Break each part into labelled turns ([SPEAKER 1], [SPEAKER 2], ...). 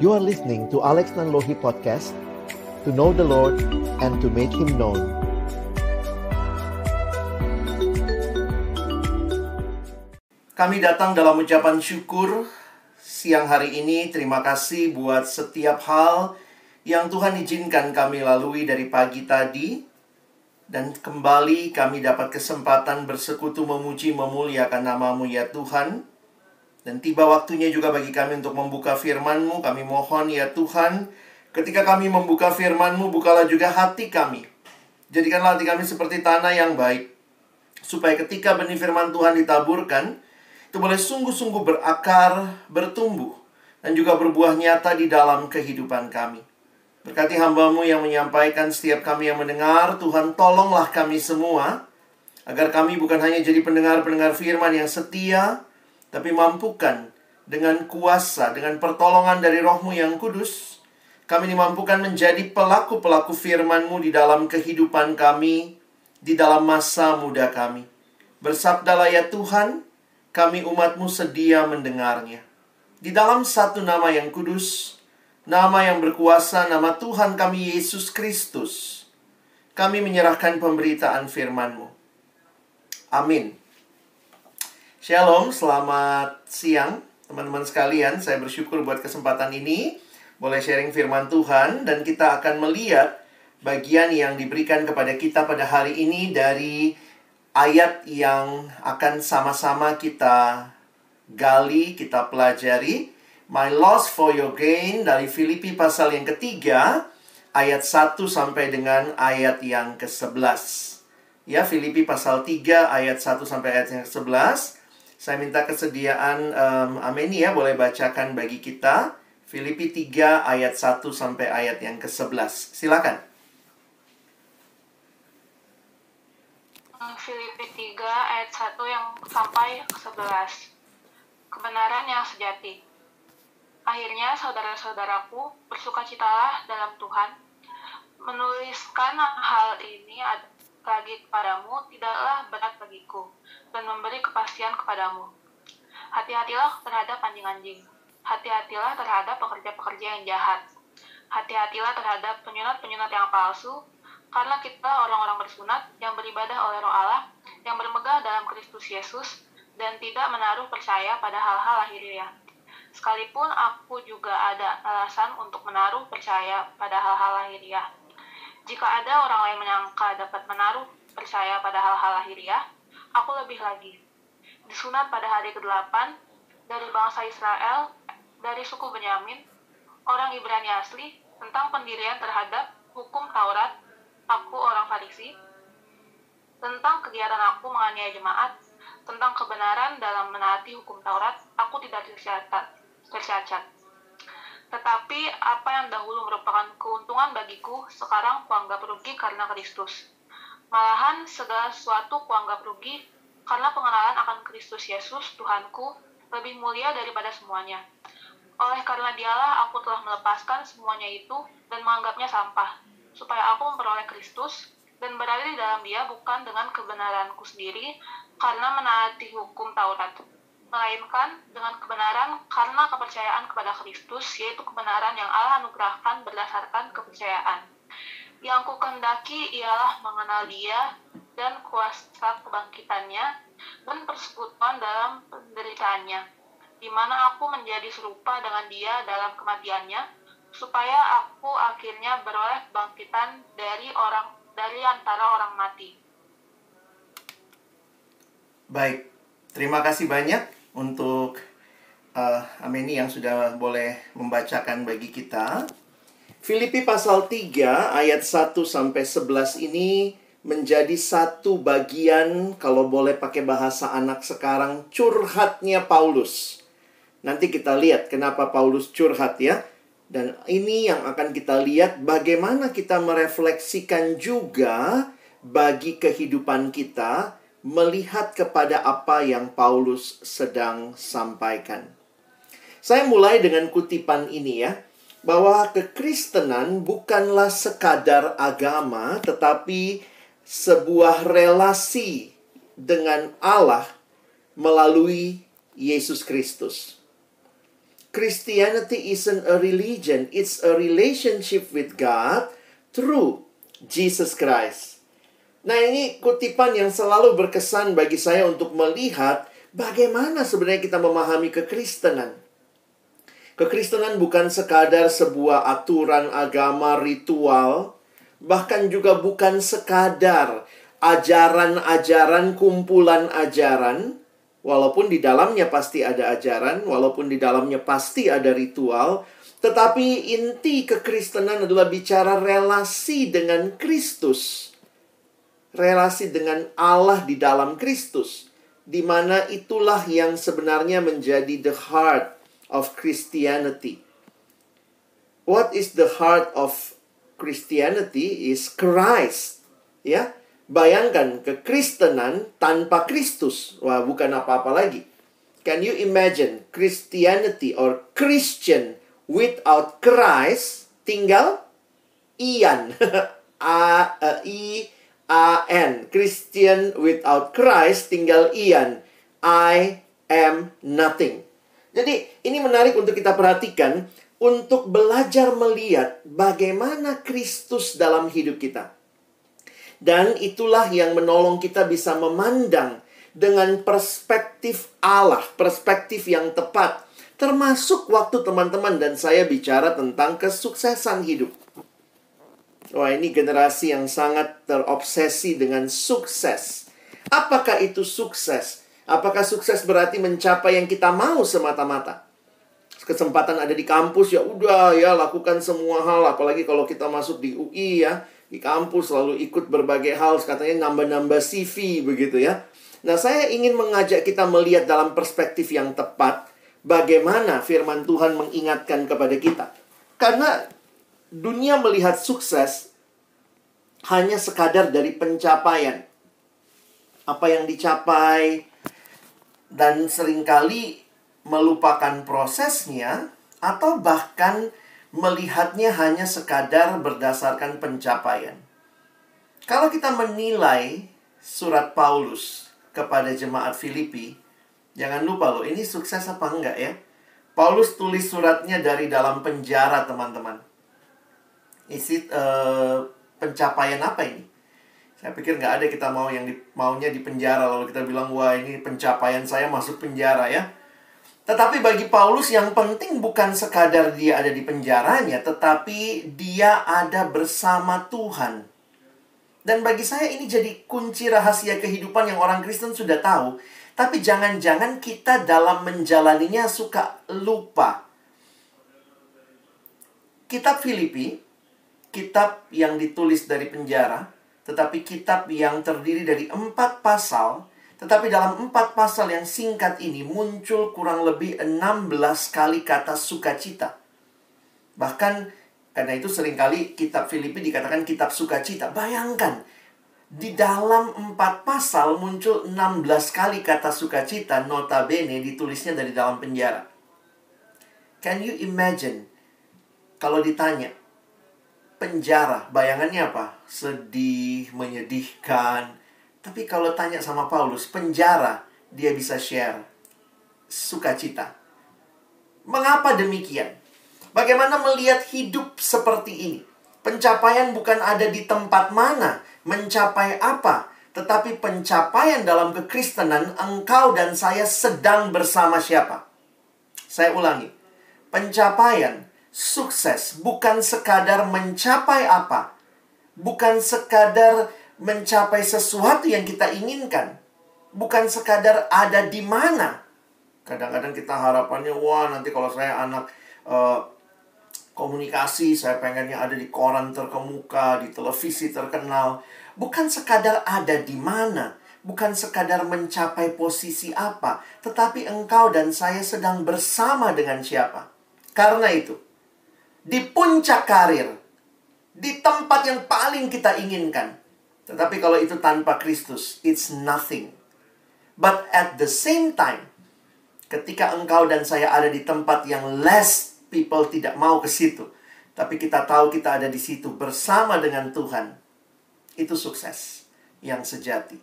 [SPEAKER 1] You are listening to Alex Nanlohi Podcast, to know the Lord and to make Him known.
[SPEAKER 2] Kami datang dalam ucapan syukur siang hari ini. Terima kasih buat setiap hal yang Tuhan izinkan kami lalui dari pagi tadi. Dan kembali kami dapat kesempatan bersekutu memuji memuliakan nama-Mu ya Tuhan. Dan tiba waktunya juga bagi kami untuk membuka firman-Mu. Kami mohon ya Tuhan, ketika kami membuka firman-Mu, bukalah juga hati kami. Jadikanlah hati kami seperti tanah yang baik, supaya ketika benih firman Tuhan ditaburkan, itu boleh sungguh-sungguh berakar, bertumbuh, dan juga berbuah nyata di dalam kehidupan kami. Berkati hamba-Mu yang menyampaikan, setiap kami yang mendengar. Tuhan, tolonglah kami semua, agar kami bukan hanya jadi pendengar-pendengar firman yang setia, tapi mampukan dengan kuasa, dengan pertolongan dari Roh-Mu yang kudus, kami dimampukan menjadi pelaku-pelaku firman-Mu di dalam kehidupan kami, di dalam masa muda kami. Bersabdalah ya Tuhan, kami umat-Mu sedia mendengarnya. Di dalam satu nama yang kudus, nama yang berkuasa, nama Tuhan kami Yesus Kristus, kami menyerahkan pemberitaan firman-Mu. Amin. Shalom, selamat siang teman-teman sekalian. Saya bersyukur buat kesempatan ini, boleh sharing firman Tuhan. Dan kita akan melihat bagian yang diberikan kepada kita pada hari ini dari ayat yang akan sama-sama kita gali, kita pelajari. My loss for your gain, dari Filipi pasal yang ketiga, ayat 1 sampai dengan ayat yang ke-11. Ya, Filipi pasal 3 ayat 1 sampai ayat yang ke-11. Saya minta kesediaan Ameni ya, boleh bacakan bagi kita Filipi 3 ayat 1 sampai ayat yang ke-11. Silakan.
[SPEAKER 3] Filipi 3 ayat 1 yang sampai ke-11. Kebenaran yang sejati. Akhirnya saudara-saudaraku, bersukacitalah dalam Tuhan. Menuliskan hal ini lagi kepadamu tidaklah berat bagiku, dan memberi kepastian kepadamu. Hati-hatilah terhadap anjing-anjing. Hati-hatilah terhadap pekerja-pekerja yang jahat. Hati-hatilah terhadap penyunat-penyunat yang palsu, karena kita orang-orang bersunat yang beribadah oleh Roh Allah, yang bermegah dalam Kristus Yesus, dan tidak menaruh percaya pada hal-hal lahiriah. Sekalipun aku juga ada alasan untuk menaruh percaya pada hal-hal lahiriah. Jika ada orang lain menyangka dapat menaruh percaya pada hal-hal lahiriah, aku lebih lagi. Disunat pada hari ke-8 dari bangsa Israel, dari suku Benyamin, orang Ibrani asli, tentang pendirian terhadap hukum Taurat, aku orang Farisi, tentang kegiatan aku menganiaya jemaat, tentang kebenaran dalam menaati hukum Taurat, aku tidak tercacat. Tetapi apa yang dahulu merupakan keuntungan bagiku, sekarang kuanggap rugi karena Kristus. Malahan segala sesuatu kuanggap rugi, karena pengenalan akan Kristus Yesus, Tuhanku, lebih mulia daripada semuanya. Oleh karena Dialah aku telah melepaskan semuanya itu dan menganggapnya sampah, supaya aku memperoleh Kristus dan berada di dalam Dia bukan dengan kebenaranku sendiri, karena menaati hukum Taurat, melainkan dengan kebenaran karena kepercayaan kepada Kristus, yaitu kebenaran yang Allah anugerahkan berdasarkan kepercayaan. Yang kukehendaki ialah mengenal Dia dan kuasa kebangkitannya dan persekutuan dalam penderitaannya, di mana aku menjadi serupa dengan Dia dalam kematiannya, supaya aku akhirnya beroleh kebangkitan dari antara orang mati.
[SPEAKER 2] Baik, terima kasih banyak untuk Ameni yang sudah boleh membacakan bagi kita. Filipi pasal 3 ayat 1 sampai 11 ini menjadi satu bagian, kalau boleh pakai bahasa anak sekarang, curhatnya Paulus. Nanti kita lihat kenapa Paulus curhat ya. Dan ini yang akan kita lihat bagaimana kita merefleksikan juga bagi kehidupan kita, melihat kepada apa yang Paulus sedang sampaikan. Saya mulai dengan kutipan ini ya, bahwa kekristenan bukanlah sekadar agama, tetapi sebuah relasi dengan Allah melalui Yesus Kristus. Christianity isn't a religion, it's a relationship with God through Jesus Christ. Nah, ini kutipan yang selalu berkesan bagi saya untuk melihat bagaimana sebenarnya kita memahami kekristenan. Kekristenan bukan sekadar sebuah aturan agama ritual, bahkan juga bukan sekadar ajaran-ajaran, kumpulan ajaran. Walaupun di dalamnya pasti ada ajaran, walaupun di dalamnya pasti ada ritual, tetapi inti kekristenan adalah bicara relasi dengan Kristus. Relasi dengan Allah di dalam Kristus. Di mana itulah yang sebenarnya menjadi the heart of Christianity. What is the heart of Christianity is Christ. Ya, bayangkan kekristenan tanpa Kristus. Wah, bukan apa-apa lagi. Can you imagine Christianity or Christian without Christ? Tinggal Ian. I-A-N. Christian without Christ tinggal Ian. I am nothing. Jadi ini menarik untuk kita perhatikan, untuk belajar melihat bagaimana Kristus dalam hidup kita. Dan itulah yang menolong kita bisa memandang dengan perspektif Allah, perspektif yang tepat. Termasuk waktu teman-teman dan saya bicara tentang kesuksesan hidup. Wah, ini generasi yang sangat terobsesi dengan sukses. Apakah itu sukses? Apakah sukses berarti mencapai yang kita mau semata-mata? Kesempatan ada di kampus, ya udah ya, lakukan semua hal. Apalagi kalau kita masuk di UI ya, di kampus selalu ikut berbagai hal, katanya nambah-nambah CV begitu ya. Nah, saya ingin mengajak kita melihat dalam perspektif yang tepat bagaimana firman Tuhan mengingatkan kepada kita. Karena dunia melihat sukses hanya sekadar dari pencapaian. Apa yang dicapai, dan seringkali melupakan prosesnya, atau bahkan melihatnya hanya sekadar berdasarkan pencapaian. Kalau kita menilai surat Paulus kepada jemaat Filipi, jangan lupa loh, ini sukses apa enggak ya? Paulus tulis suratnya dari dalam penjara, teman-teman. Pencapaian apa ini? Saya pikir nggak ada kita maunya di penjara lalu kita bilang, wah ini pencapaian saya masuk penjara ya. Tetapi bagi Paulus yang penting bukan sekadar dia ada di penjaranya, tetapi dia ada bersama Tuhan. Dan bagi saya ini jadi kunci rahasia kehidupan yang orang Kristen sudah tahu. Tapi jangan-jangan kita dalam menjalaninya suka lupa. Kitab Filipi, kitab yang ditulis dari penjara, tetapi kitab yang terdiri dari 4 pasal. Tetapi dalam 4 pasal yang singkat ini muncul kurang lebih 16 kali kata sukacita. Bahkan karena itu seringkali kitab Filipi dikatakan kitab sukacita. Bayangkan, di dalam 4 pasal muncul 16 kali kata sukacita, notabene ditulisnya dari dalam penjara. Can you imagine kalau ditanya, penjara, bayangannya apa? Sedih, menyedihkan. Tapi kalau tanya sama Paulus, penjara, dia bisa share sukacita. Mengapa demikian? Bagaimana melihat hidup seperti ini? Pencapaian bukan ada di tempat mana, mencapai apa, tetapi pencapaian dalam kekristenan, engkau dan saya sedang bersama siapa? Saya ulangi, pencapaian, sukses, bukan sekadar mencapai apa, bukan sekadar mencapai sesuatu yang kita inginkan, bukan sekadar ada di mana. Kadang-kadang kita harapannya, wah nanti kalau saya anak komunikasi, saya pengennya ada di koran terkemuka, di televisi terkenal. Bukan sekadar ada di mana, bukan sekadar mencapai posisi apa, tetapi engkau dan saya sedang bersama dengan siapa. Karena itu, di puncak karir, di tempat yang paling kita inginkan, tetapi kalau itu tanpa Kristus, it's nothing. But at the same time, ketika engkau dan saya ada di tempat yang less people tidak mau ke situ, tapi kita tahu kita ada di situ bersama dengan Tuhan, itu sukses yang sejati.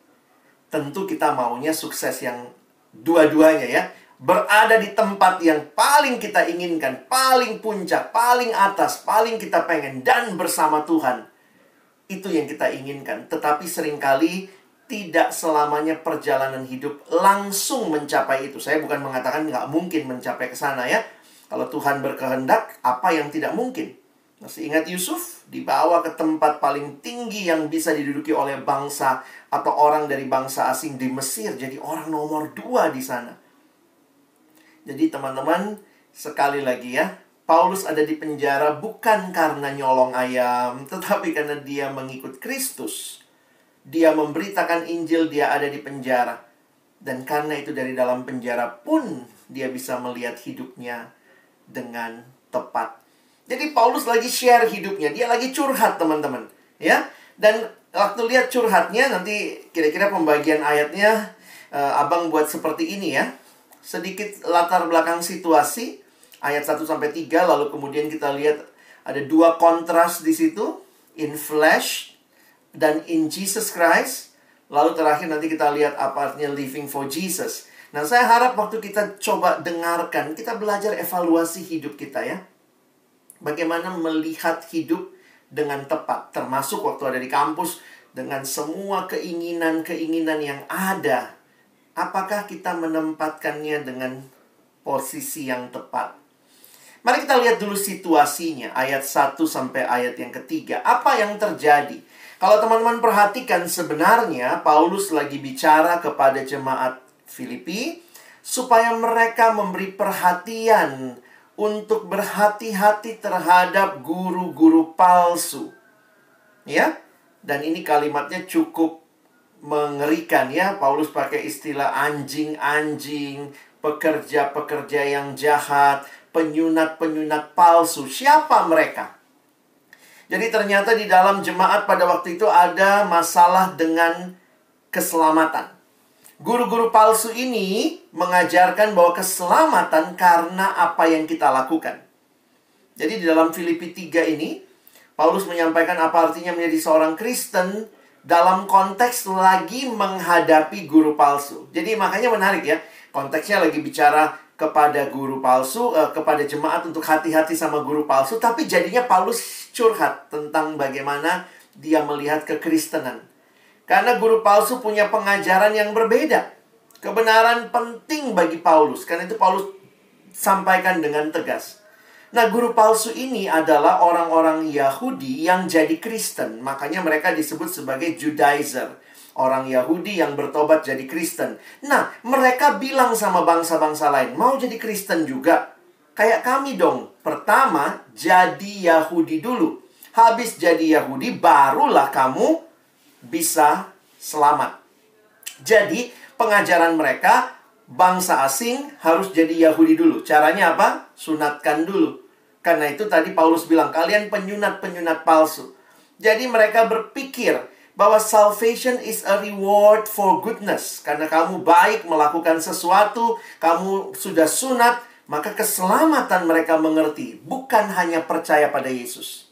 [SPEAKER 2] Tentu kita maunya sukses yang dua-duanya ya. berada di tempat yang paling kita inginkan, paling puncak, paling atas, paling kita pengen, dan bersama Tuhan. Itu yang kita inginkan. Tetapi seringkali tidak selamanya perjalanan hidup langsung mencapai itu. Saya bukan mengatakan nggak mungkin mencapai ke sana ya. Kalau Tuhan berkehendak, apa yang tidak mungkin? Masih ingat Yusuf? Dibawa ke tempat paling tinggi yang bisa diduduki oleh bangsa atau orang dari bangsa asing di Mesir. Jadi orang nomor 2 di sana. Jadi teman-teman, sekali lagi ya, Paulus ada di penjara bukan karena nyolong ayam, tetapi karena dia mengikut Kristus. Dia memberitakan Injil, dia ada di penjara. Dan karena itu dari dalam penjara pun dia bisa melihat hidupnya dengan tepat. Jadi Paulus lagi share hidupnya, dia lagi curhat teman-teman, ya. Dan waktu lihat curhatnya, nanti kira-kira pembagian ayatnya abang buat seperti ini ya. Sedikit latar belakang situasi ayat 1-3, lalu kemudian kita lihat ada 2 kontras di situ, in flesh dan in Jesus Christ. Lalu terakhir nanti kita lihat apa artinya living for Jesus. Nah, saya harap waktu kita coba dengarkan, kita belajar evaluasi hidup kita ya. Bagaimana melihat hidup dengan tepat, termasuk waktu ada di kampus, dengan semua keinginan-keinginan yang ada. Apakah kita menempatkannya dengan posisi yang tepat? Mari kita lihat dulu situasinya, ayat 1 sampai ayat yang ketiga. Apa yang terjadi? Kalau teman-teman perhatikan, sebenarnya Paulus lagi bicara kepada jemaat Filipi supaya mereka memberi perhatian untuk berhati-hati terhadap guru-guru palsu. Ya, dan ini kalimatnya cukup mengerikan ya. Paulus pakai istilah anjing-anjing, pekerja-pekerja yang jahat, penyunat-penyunat palsu. Siapa mereka? Jadi ternyata di dalam jemaat pada waktu itu ada masalah dengan keselamatan. Guru-guru palsu ini mengajarkan bahwa keselamatan karena apa yang kita lakukan. Jadi di dalam Filipi 3 ini, Paulus menyampaikan apa artinya menjadi seorang Kristen dalam konteks lagi menghadapi guru palsu. Jadi makanya menarik ya, konteksnya lagi bicara kepada guru palsu, kepada jemaat untuk hati-hati sama guru palsu. Tapi jadinya Paulus curhat tentang bagaimana dia melihat kekristenan. Karena guru palsu punya pengajaran yang berbeda. Kebenaran penting bagi Paulus. Karena itu Paulus sampaikan dengan tegas. Nah, guru palsu ini adalah orang-orang Yahudi yang jadi Kristen. Makanya mereka disebut sebagai Judaizer. Orang Yahudi yang bertobat jadi Kristen. Nah, mereka bilang sama bangsa-bangsa lain, mau jadi Kristen juga. Kayak kami dong. Pertama, jadi Yahudi dulu. Habis jadi Yahudi, barulah kamu bisa selamat. Jadi, pengajaran mereka, bangsa asing harus jadi Yahudi dulu. Caranya apa? Sunatkan dulu. Karena itu tadi Paulus bilang, kalian penyunat-penyunat palsu. Jadi mereka berpikir bahwa salvation is a reward for goodness. Karena kamu baik melakukan sesuatu, kamu sudah sunat, maka keselamatan mereka mengerti. Bukan hanya percaya pada Yesus.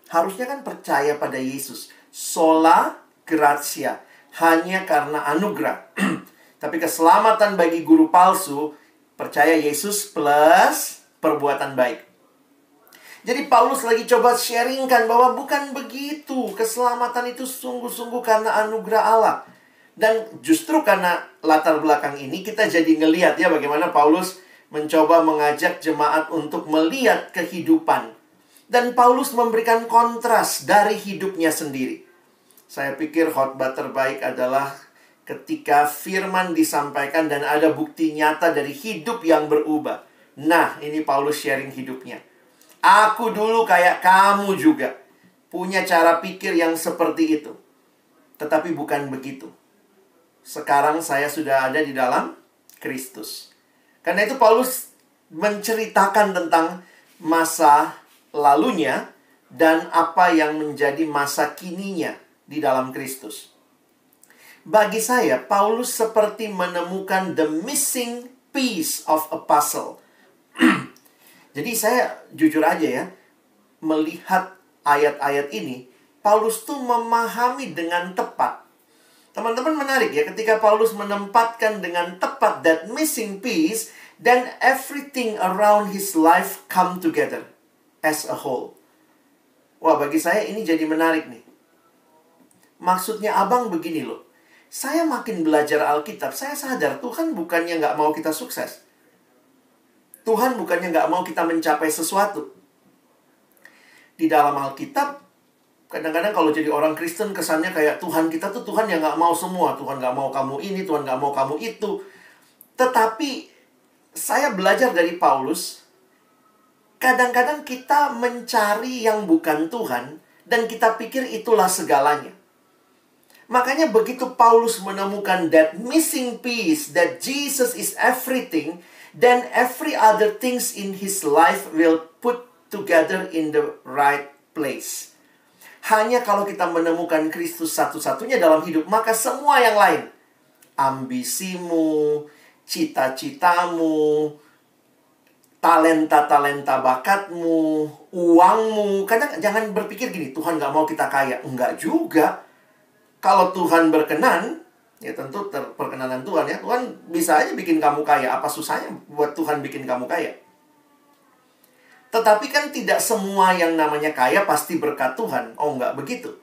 [SPEAKER 2] Harusnya kan percaya pada Yesus. Sola gratia. Hanya karena anugerah. Tapi keselamatan bagi guru palsu, percaya Yesus plus perbuatan baik. Jadi Paulus lagi coba sharingkan bahwa bukan begitu. Keselamatan itu sungguh-sungguh karena anugerah Allah. Dan justru karena latar belakang ini kita jadi ngelihat ya bagaimana Paulus mencoba mengajak jemaat untuk melihat kehidupan. Dan Paulus memberikan kontras dari hidupnya sendiri. Saya pikir khotbah terbaik adalah ketika firman disampaikan dan ada bukti nyata dari hidup yang berubah. Nah, ini Paulus sharing hidupnya. Aku dulu kayak kamu juga. Punya cara pikir yang seperti itu. Tetapi bukan begitu. Sekarang saya sudah ada di dalam Kristus. Karena itu Paulus menceritakan tentang masa lalunya dan apa yang menjadi masa kininya di dalam Kristus. Bagi saya, Paulus seperti menemukan the missing piece of a puzzle. Jadi saya jujur aja ya, melihat ayat-ayat ini, Paulus tuh memahami dengan tepat Teman-teman, menarik ya, ketika Paulus menempatkan dengan tepat that missing piece, then everything around his life come together as a whole. Wah, bagi saya ini jadi menarik nih. Maksudnya abang begini loh. Saya makin belajar Alkitab, saya sadar Tuhan bukannya nggak mau kita sukses. Tuhan bukannya nggak mau kita mencapai sesuatu. Di dalam Alkitab, kadang-kadang kalau jadi orang Kristen kesannya kayak Tuhan kita tuh Tuhan yang nggak mau semua. Tuhan nggak mau kamu ini, Tuhan nggak mau kamu itu. Tetapi saya belajar dari Paulus, kadang-kadang kita mencari yang bukan Tuhan dan kita pikir itulah segalanya. Makanya begitu Paulus menemukan that missing piece, that Jesus is everything, then every other things in his life will put together in the right place. Hanya kalau kita menemukan Kristus satu-satunya dalam hidup, maka semua yang lain, ambisimu, cita-citamu, talenta-talenta bakatmu, uangmu. Kadang jangan berpikir gini, Tuhan gak mau kita kaya. Enggak juga. Kalau Tuhan berkenan, ya tentu perkenanan Tuhan ya. Tuhan bisa aja bikin kamu kaya. Apa susahnya buat Tuhan bikin kamu kaya? Tetapi kan tidak semua yang namanya kaya pasti berkat Tuhan. Oh, enggak begitu.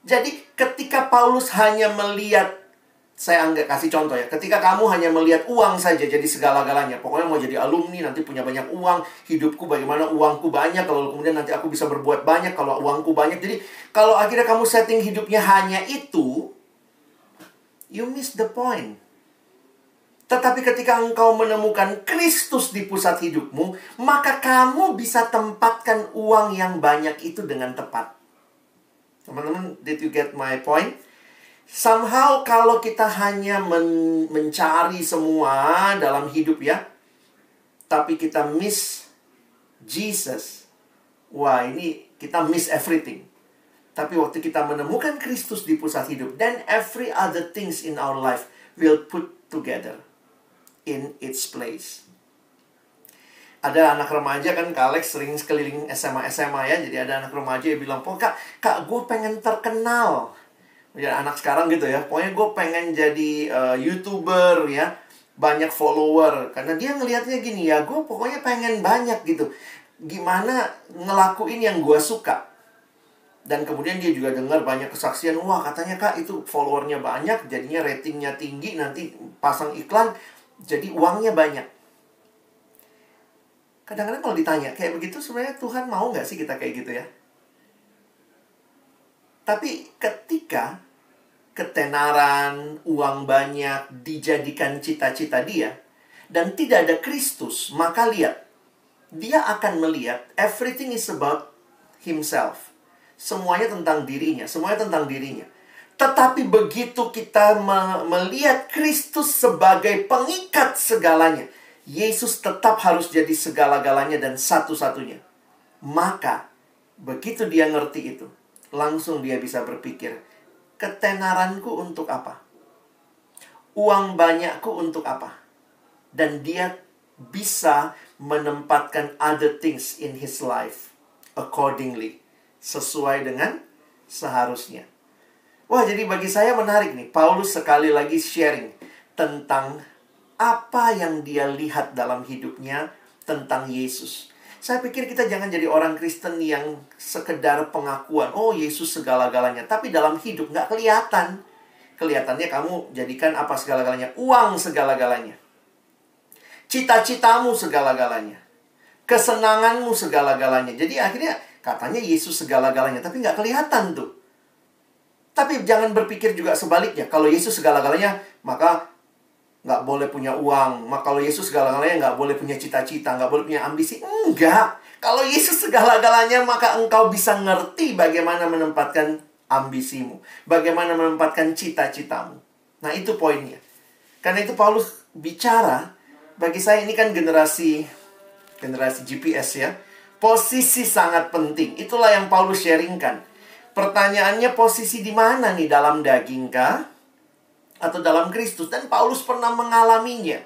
[SPEAKER 2] Jadi ketika Paulus hanya melihat, saya anggap kasih contoh ya, ketika kamu hanya melihat uang saja jadi segala-galanya. Pokoknya mau jadi alumni, nanti punya banyak uang, hidupku bagaimana, uangku banyak, kalau kemudian nanti aku bisa berbuat banyak kalau uangku banyak. Jadi kalau akhirnya kamu setting hidupnya hanya itu, you miss the point. Tetapi ketika engkau menemukan Kristus di pusat hidupmu, maka kamu bisa tempatkan uang yang banyak itu dengan tepat. Teman-teman, did you get my point? Somehow kalau kita hanya mencari semua dalam hidup ya, tapi kita miss Jesus, wah ini kita miss everything. Tapi waktu kita menemukan Kristus di pusat hidup, then every other things in our life will put together in its place. Ada anak remaja kan, Kak Alex sering sekeliling SMA ya. Jadi ada anak remaja yang bilang, Kak, gue pengen terkenal. Ya, anak sekarang gitu ya, pokoknya gue pengen jadi YouTuber ya, banyak follower. Karena dia ngelihatnya gini ya, gue pokoknya pengen banyak gitu. Gimana ngelakuin yang gue suka. Dan kemudian dia juga dengar banyak kesaksian, wah katanya Kak itu followernya banyak, jadinya ratingnya tinggi, nanti pasang iklan, jadi uangnya banyak. Kadang-kadang kalau ditanya, kayak begitu sebenarnya Tuhan mau nggak sih kita kayak gitu ya? Tapi ketika ketenaran, uang banyak dijadikan cita-cita dia, dan tidak ada Kristus, maka lihat, dia akan melihat everything is about himself. Semuanya tentang dirinya, semuanya tentang dirinya. Tetapi begitu kita melihat Kristus sebagai pengikat segalanya, Yesus tetap harus jadi segala-galanya dan satu-satunya. Maka, begitu dia ngerti itu, langsung dia bisa berpikir, ketenaranku untuk apa? Uang banyakku untuk apa? Dan dia bisa menempatkan other things in his life accordingly, sesuai dengan seharusnya. Wah, jadi bagi saya menarik nih. Paulus sekali lagi sharing tentang apa yang dia lihat dalam hidupnya tentang Yesus. Saya pikir kita jangan jadi orang Kristen yang sekedar pengakuan, oh Yesus segala-galanya. Tapi dalam hidup nggak kelihatan. Kelihatannya kamu jadikan apa segala-galanya? Uang segala-galanya. Cita-citamu segala-galanya. Kesenanganmu segala-galanya. Jadi akhirnya katanya Yesus segala-galanya. Tapi nggak kelihatan tuh. Tapi jangan berpikir juga sebaliknya. Kalau Yesus segala-galanya, maka nggak boleh punya uang. Maka kalau Yesus segala-galanya, nggak boleh punya cita-cita, nggak boleh punya ambisi. Enggak. Kalau Yesus segala-galanya, maka engkau bisa ngerti bagaimana menempatkan ambisimu. Bagaimana menempatkan cita-citamu. Nah, itu poinnya. Karena itu Paulus bicara, bagi saya ini kan generasi GPS ya. Posisi sangat penting. Itulah yang Paulus sharingkan. Pertanyaannya, posisi di mana nih? Dalam daging kah? Atau dalam Kristus? Dan Paulus pernah mengalaminya.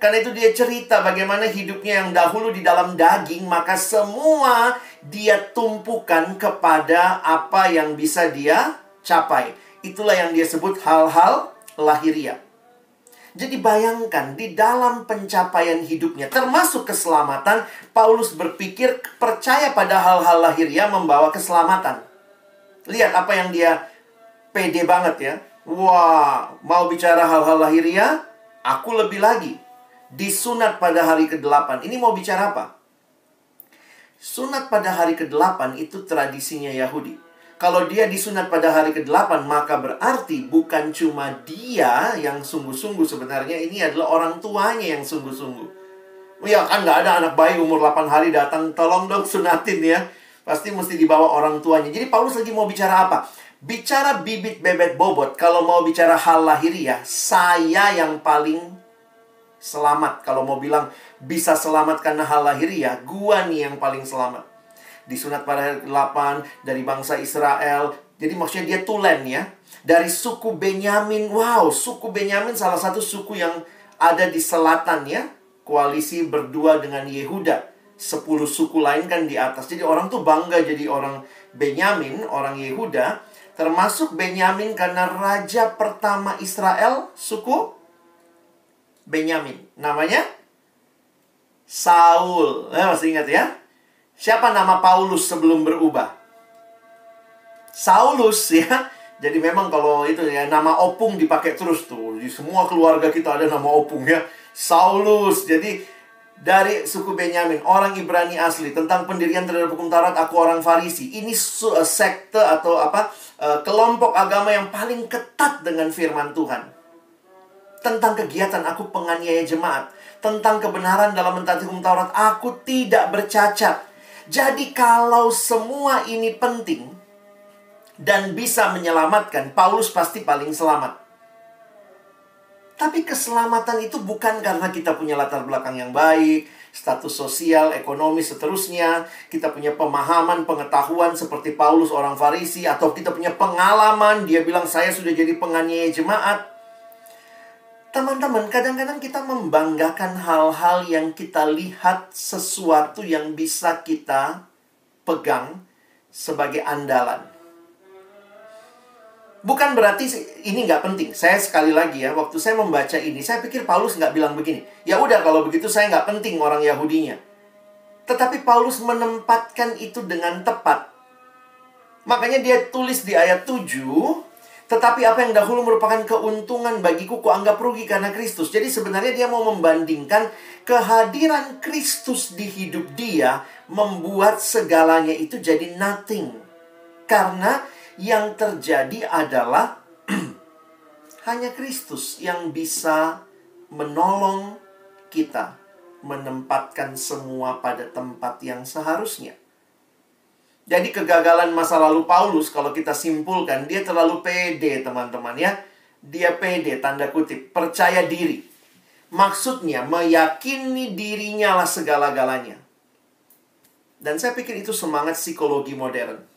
[SPEAKER 2] Karena itu dia cerita bagaimana hidupnya yang dahulu di dalam daging, maka semua dia tumpukan kepada apa yang bisa dia capai. Itulah yang dia sebut hal-hal lahiriah. Jadi bayangkan, di dalam pencapaian hidupnya, termasuk keselamatan, Paulus berpikir percaya pada hal-hal lahiriah membawa keselamatan. Lihat apa yang dia pede banget ya. Wah, mau bicara hal-hal lahiriah, aku lebih lagi. Disunat pada hari ke-8. Ini mau bicara apa? Sunat pada hari ke-8 itu tradisinya Yahudi. Kalau dia disunat pada hari ke-8, maka berarti bukan cuma dia yang sungguh-sungguh. Sebenarnya ini adalah orang tuanya yang sungguh-sungguh. Ya kan nggak ada anak bayi umur 8 hari datang, tolong dong sunatin ya. Pasti mesti dibawa orang tuanya. Jadi Paulus lagi mau bicara apa? Bicara bibit bebet bobot. Kalau mau bicara hal lahiriah, saya yang paling selamat. Kalau mau bilang bisa selamat karena hal lahiriah, gua nih yang paling selamat. Disunat pada hari ke-8 dari bangsa Israel. Jadi maksudnya dia tulen ya. Dari suku Benyamin. Wow, suku Benyamin salah satu suku yang ada di selatan ya. Koalisi berdua dengan Yehuda. 10 suku lain kan di atas. Jadi orang tuh bangga jadi orang Benyamin, orang Yehuda. Termasuk Benyamin karena raja pertama Israel, suku Benyamin. Namanya Saul. Masih ingat ya? Siapa nama Paulus sebelum berubah? Saulus ya. Jadi memang kalau itu ya, nama opung dipakai terus tuh. Di semua keluarga kita ada nama opung ya. Saulus. Jadi dari suku Benyamin, orang Ibrani asli. Tentang pendirian terhadap hukum Taurat, aku orang Farisi. Ini sekte atau kelompok agama yang paling ketat dengan firman Tuhan. Tentang kegiatan aku penganiaya jemaat. Tentang kebenaran dalam mentaati hukum Taurat, aku tidak bercacat. Jadi kalau semua ini penting dan bisa menyelamatkan, Paulus pasti paling selamat. Tapi keselamatan itu bukan karena kita punya latar belakang yang baik, status sosial, ekonomi, seterusnya. Kita punya pemahaman, pengetahuan seperti Paulus orang Farisi. Atau kita punya pengalaman, dia bilang saya sudah jadi penganiaya jemaat. Teman-teman, kadang-kadang kita membanggakan hal-hal yang kita lihat sesuatu yang bisa kita pegang sebagai andalan. Bukan berarti ini nggak penting. Saya sekali lagi ya, waktu saya membaca ini, saya pikir Paulus nggak bilang begini. Ya udah kalau begitu saya nggak penting orang Yahudinya. Tetapi Paulus menempatkan itu dengan tepat. Makanya dia tulis di ayat 7, tetapi apa yang dahulu merupakan keuntungan bagiku, kuanggap rugi karena Kristus. Jadi sebenarnya dia mau membandingkan kehadiran Kristus di hidup dia membuat segalanya itu jadi nothing. Karena yang terjadi adalah hanya Kristus yang bisa menolong kita menempatkan semua pada tempat yang seharusnya. Jadi kegagalan masa lalu Paulus, kalau kita simpulkan, dia terlalu pede teman-teman ya. Dia pede, tanda kutip, percaya diri. Maksudnya meyakini dirinya lah segala-galanya. Dan saya pikir itu semangat psikologi modern.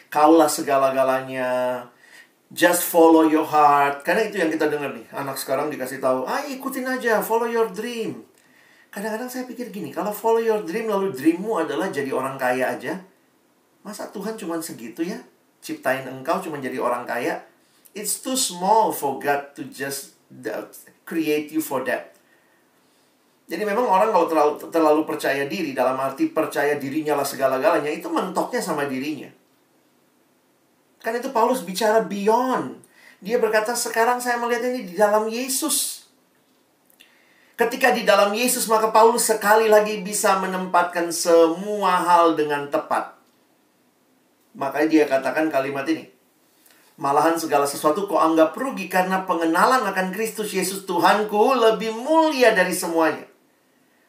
[SPEAKER 2] Kaulah segala-galanya, just follow your heart. Karena itu yang kita dengar nih, anak sekarang dikasih tahu, ikutin aja, follow your dream. Kadang-kadang saya pikir gini, kalau follow your dream lalu dreammu adalah jadi orang kaya aja, masa Tuhan cuma segitu ya? Ciptain engkau cuma jadi orang kaya? It's too small for God to just create you for that. Jadi memang orang kalau terlalu percaya diri, dalam arti percaya dirinya lah segala-galanya, itu mentoknya sama dirinya. Kan itu Paulus bicara beyond. Dia berkata, sekarang saya melihat ini di dalam Yesus. Ketika di dalam Yesus, maka Paulus sekali lagi bisa menempatkan semua hal dengan tepat. Makanya dia katakan kalimat ini. Malahan segala sesuatu kau anggap rugi karena pengenalan akan Kristus Yesus Tuhanku lebih mulia dari semuanya.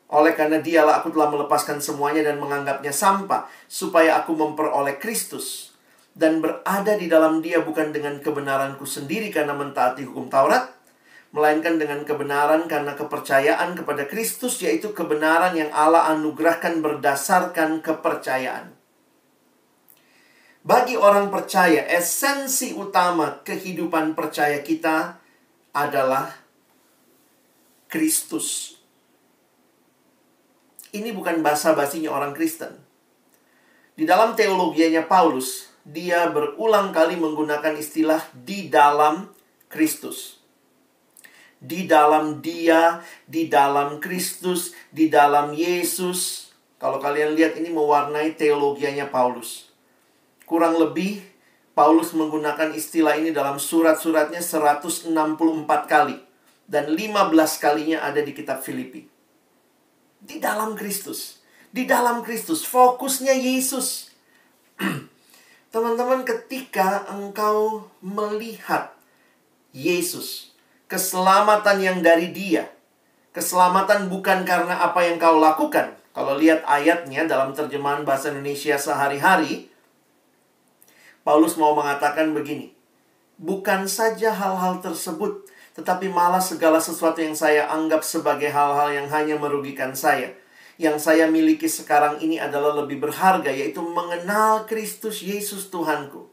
[SPEAKER 2] Oleh karena dialah aku telah melepaskan semuanya dan menganggapnya sampah, supaya aku memperoleh Kristus dan berada di dalam dia bukan dengan kebenaranku sendiri karena mentaati hukum Taurat, melainkan dengan kebenaran karena kepercayaan kepada Kristus, yaitu kebenaran yang Allah anugerahkan berdasarkan kepercayaan. Bagi orang percaya, esensi utama kehidupan percaya kita adalah Kristus. Ini bukan basa-basinya orang Kristen. Di dalam teologianya Paulus, dia berulang kali menggunakan istilah di dalam Kristus. Di dalam Dia, di dalam Kristus, di dalam Yesus. Kalau kalian lihat, ini mewarnai teologianya Paulus. Kurang lebih Paulus menggunakan istilah ini dalam surat-suratnya 164 kali. Dan 15 kalinya ada di kitab Filipi. Di dalam Kristus. Di dalam Kristus. Fokusnya Yesus. Teman-teman, ketika engkau melihat Yesus, keselamatan yang dari Dia, keselamatan bukan karena apa yang kau lakukan. Kalau lihat ayatnya dalam terjemahan bahasa Indonesia sehari-hari, Paulus mau mengatakan begini, bukan saja hal-hal tersebut, tetapi malah segala sesuatu yang saya anggap sebagai hal-hal yang hanya merugikan saya. Yang saya miliki sekarang ini adalah lebih berharga, yaitu mengenal Kristus Yesus Tuhanku.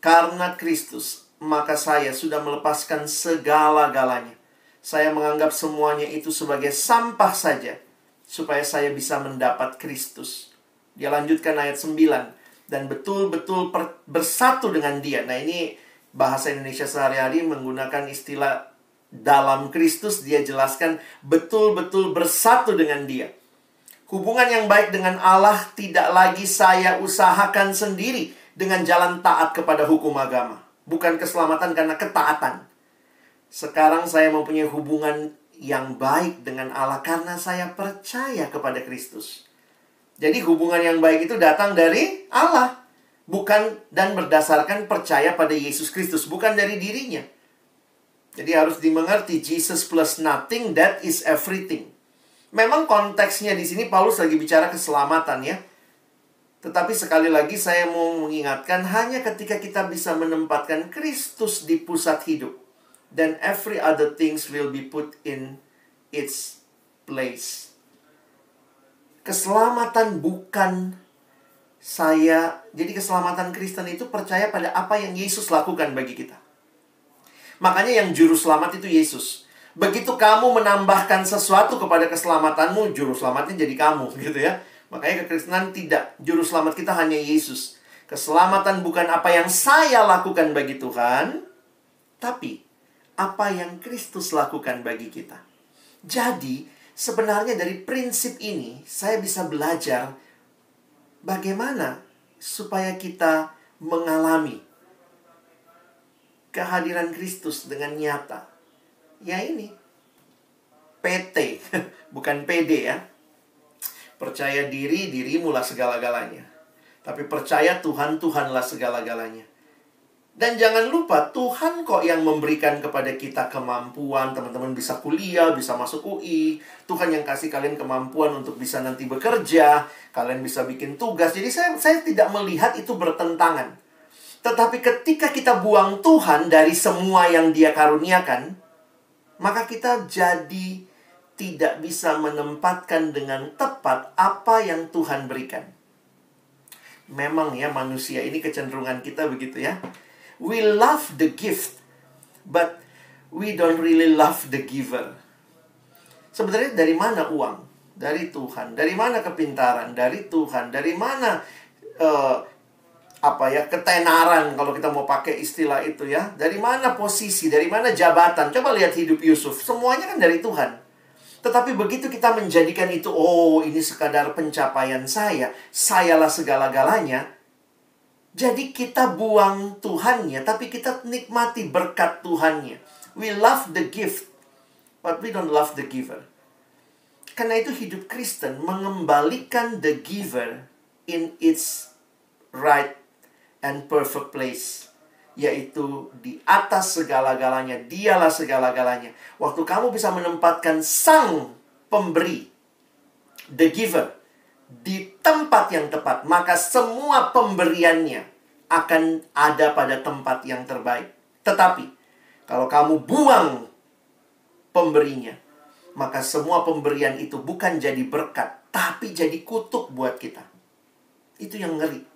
[SPEAKER 2] Karena Kristus, maka saya sudah melepaskan segala-galanya. Saya menganggap semuanya itu sebagai sampah saja, supaya saya bisa mendapat Kristus. Dia lanjutkan ayat 9. Dan betul-betul bersatu dengan Dia. Nah, ini bahasa Indonesia sehari-hari menggunakan istilah dalam Kristus. Dia jelaskan betul-betul bersatu dengan Dia. Hubungan yang baik dengan Allah tidak lagi saya usahakan sendiri dengan jalan taat kepada hukum agama. Bukan keselamatan karena ketaatan. Sekarang saya mempunyai hubungan yang baik dengan Allah karena saya percaya kepada Kristus. Jadi hubungan yang baik itu datang dari Allah. Bukan dan berdasarkan percaya pada Yesus Kristus. Bukan dari dirinya. Jadi harus dimengerti, Jesus plus nothing, that is everything. Memang konteksnya di sini Paulus lagi bicara keselamatan ya. Tetapi sekali lagi saya mau mengingatkan, hanya ketika kita bisa menempatkan Kristus di pusat hidup, then every other things will be put in its place. Keselamatan bukan saya. Jadi keselamatan Kristen itu percaya pada apa yang Yesus lakukan bagi kita. Makanya yang juru selamat itu Yesus. Begitu kamu menambahkan sesuatu kepada keselamatanmu, juru selamatnya jadi kamu, gitu ya. Makanya kekristenan tidak. Juru selamat kita hanya Yesus. Keselamatan bukan apa yang saya lakukan bagi Tuhan, tapi apa yang Kristus lakukan bagi kita. Jadi, sebenarnya dari prinsip ini, saya bisa belajar bagaimana supaya kita mengalami kehadiran Kristus dengan nyata. Ya ini, PT, bukan PD ya. Percaya diri, dirimulah segala-galanya. Tapi percaya Tuhan, Tuhanlah segala-galanya. Dan jangan lupa, Tuhan kok yang memberikan kepada kita kemampuan. Teman-teman bisa kuliah, bisa masuk UI. Tuhan yang kasih kalian kemampuan untuk bisa nanti bekerja. Kalian bisa bikin tugas. Jadi saya tidak melihat itu bertentangan. Tetapi ketika kita buang Tuhan dari semua yang Dia karuniakan, maka kita jadi tidak bisa menempatkan dengan tepat apa yang Tuhan berikan. Memang ya, manusia ini kecenderungan kita begitu ya. We love the gift, but we don't really love the giver. Sebenarnya dari mana uang? Dari Tuhan. Dari mana kepintaran? Dari Tuhan. Dari mana ketenaran, kalau kita mau pakai istilah itu ya. Dari mana posisi, dari mana jabatan. Coba lihat hidup Yusuf, semuanya kan dari Tuhan. Tetapi begitu kita menjadikan itu, oh ini sekadar pencapaian sayalah segala-galanya. Jadi kita buang Tuhannya, tapi kita nikmati berkat Tuhannya. We love the gift, but we don't love the giver. Karena itu hidup Kristen mengembalikan the giver in its right and perfect place, yaitu di atas segala-galanya. Dialah segala-galanya. Waktu kamu bisa menempatkan sang pemberi, the giver, di tempat yang tepat, maka semua pemberiannya akan ada pada tempat yang terbaik. Tetapi kalau kamu buang pemberinya, maka semua pemberian itu bukan jadi berkat, tapi jadi kutuk buat kita. Itu yang ngeri.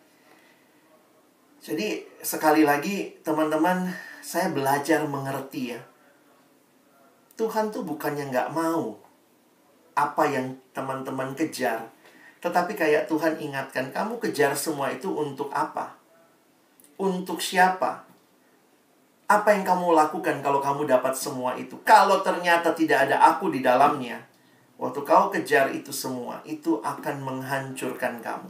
[SPEAKER 2] Jadi sekali lagi teman-teman, saya belajar mengerti ya. Tuhan tuh bukannya nggak mau apa yang teman-teman kejar. Tetapi kayak Tuhan ingatkan, kamu kejar semua itu untuk apa? Untuk siapa? Apa yang kamu lakukan kalau kamu dapat semua itu? Kalau ternyata tidak ada aku di dalamnya, waktu kau kejar itu semua, itu akan menghancurkan kamu,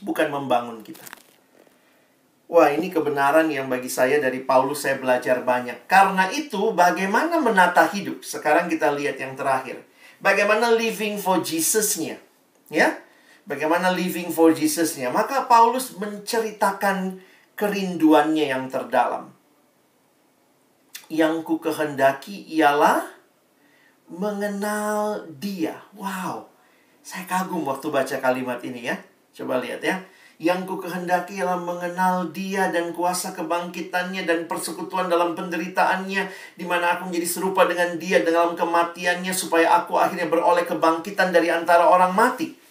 [SPEAKER 2] bukan membangun kita. Wah, ini kebenaran yang bagi saya dari Paulus saya belajar banyak. Karena itu, bagaimana menata hidup? Sekarang kita lihat yang terakhir. Bagaimana living for Jesus-nya? Ya? Bagaimana living for Jesus-nya? Maka Paulus menceritakan kerinduannya yang terdalam. Yang ku kehendaki ialah mengenal Dia. Wow, saya kagum waktu baca kalimat ini ya. Coba lihat ya. Yang ku kehendaki ialah mengenal Dia dan kuasa kebangkitannya dan persekutuan dalam penderitaannya, di mana aku menjadi serupa dengan Dia dalam kematiannya, supaya aku akhirnya beroleh kebangkitan dari antara orang mati.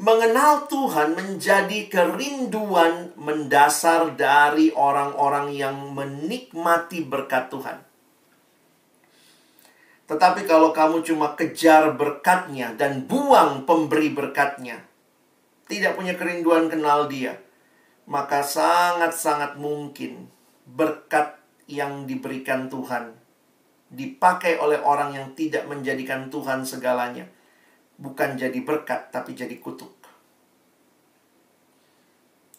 [SPEAKER 2] Mengenal Tuhan menjadi kerinduan mendasar dari orang-orang yang menikmati berkat Tuhan. Tetapi kalau kamu cuma kejar berkatnya dan buang pemberi berkatnya, tidak punya kerinduan kenal Dia, maka sangat-sangat mungkin berkat yang diberikan Tuhan dipakai oleh orang yang tidak menjadikan Tuhan segalanya. Bukan jadi berkat, tapi jadi kutuk.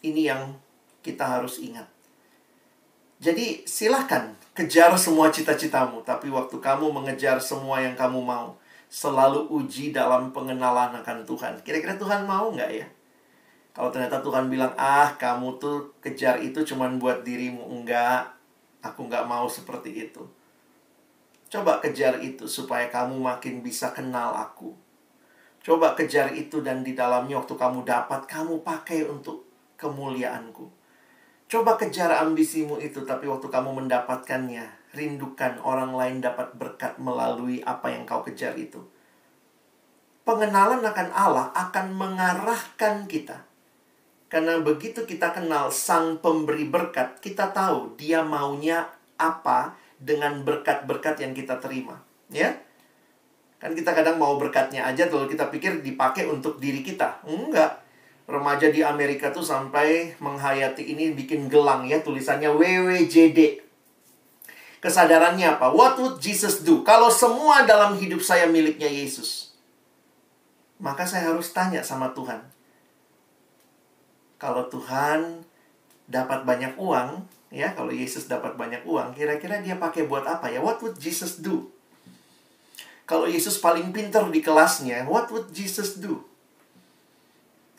[SPEAKER 2] Ini yang kita harus ingat. Jadi silahkan kejar semua cita-citamu, tapi waktu kamu mengejar semua yang kamu mau, selalu uji dalam pengenalan akan Tuhan. Kira-kira Tuhan mau nggak ya? Kalau ternyata Tuhan bilang, kamu tuh kejar itu cuman buat dirimu. Enggak, aku nggak mau seperti itu. Coba kejar itu supaya kamu makin bisa kenal aku. Coba kejar itu dan di dalamnya waktu kamu dapat, kamu pakai untuk kemuliaanku. Coba kejar ambisimu itu, tapi waktu kamu mendapatkannya, rindukan orang lain dapat berkat melalui apa yang kau kejar itu. Pengenalan akan Allah akan mengarahkan kita. Karena begitu kita kenal Sang Pemberi berkat, kita tahu Dia maunya apa dengan berkat-berkat yang kita terima. Ya? Kan kita kadang mau berkatnya aja, lalu kita pikir dipakai untuk diri kita. Enggak. Remaja di Amerika tuh sampai menghayati ini bikin gelang ya, tulisannya WWJD. Kesadarannya apa? What would Jesus do? Kalau semua dalam hidup saya miliknya Yesus, maka saya harus tanya sama Tuhan. Kalau Tuhan dapat banyak uang, ya, kalau Yesus dapat banyak uang, kira-kira Dia pakai buat apa ya? What would Jesus do? Kalau Yesus paling pintar di kelasnya, what would Jesus do?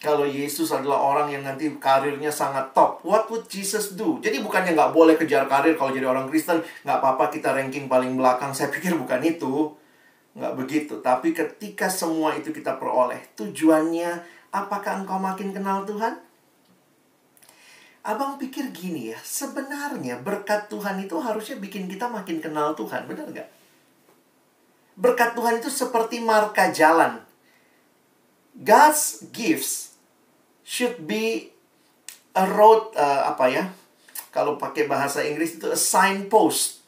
[SPEAKER 2] Kalau Yesus adalah orang yang nanti karirnya sangat top, what would Jesus do? Jadi bukannya nggak boleh kejar karir kalau jadi orang Kristen, nggak apa-apa kita ranking paling belakang. Saya pikir bukan itu. Nggak begitu. Tapi ketika semua itu kita peroleh, tujuannya, apakah engkau makin kenal Tuhan? Abang pikir gini ya, sebenarnya berkat Tuhan itu harusnya bikin kita makin kenal Tuhan, benar nggak? Berkat Tuhan itu seperti marka jalan. God's gifts should be a road, kalau pakai bahasa Inggris itu a signpost.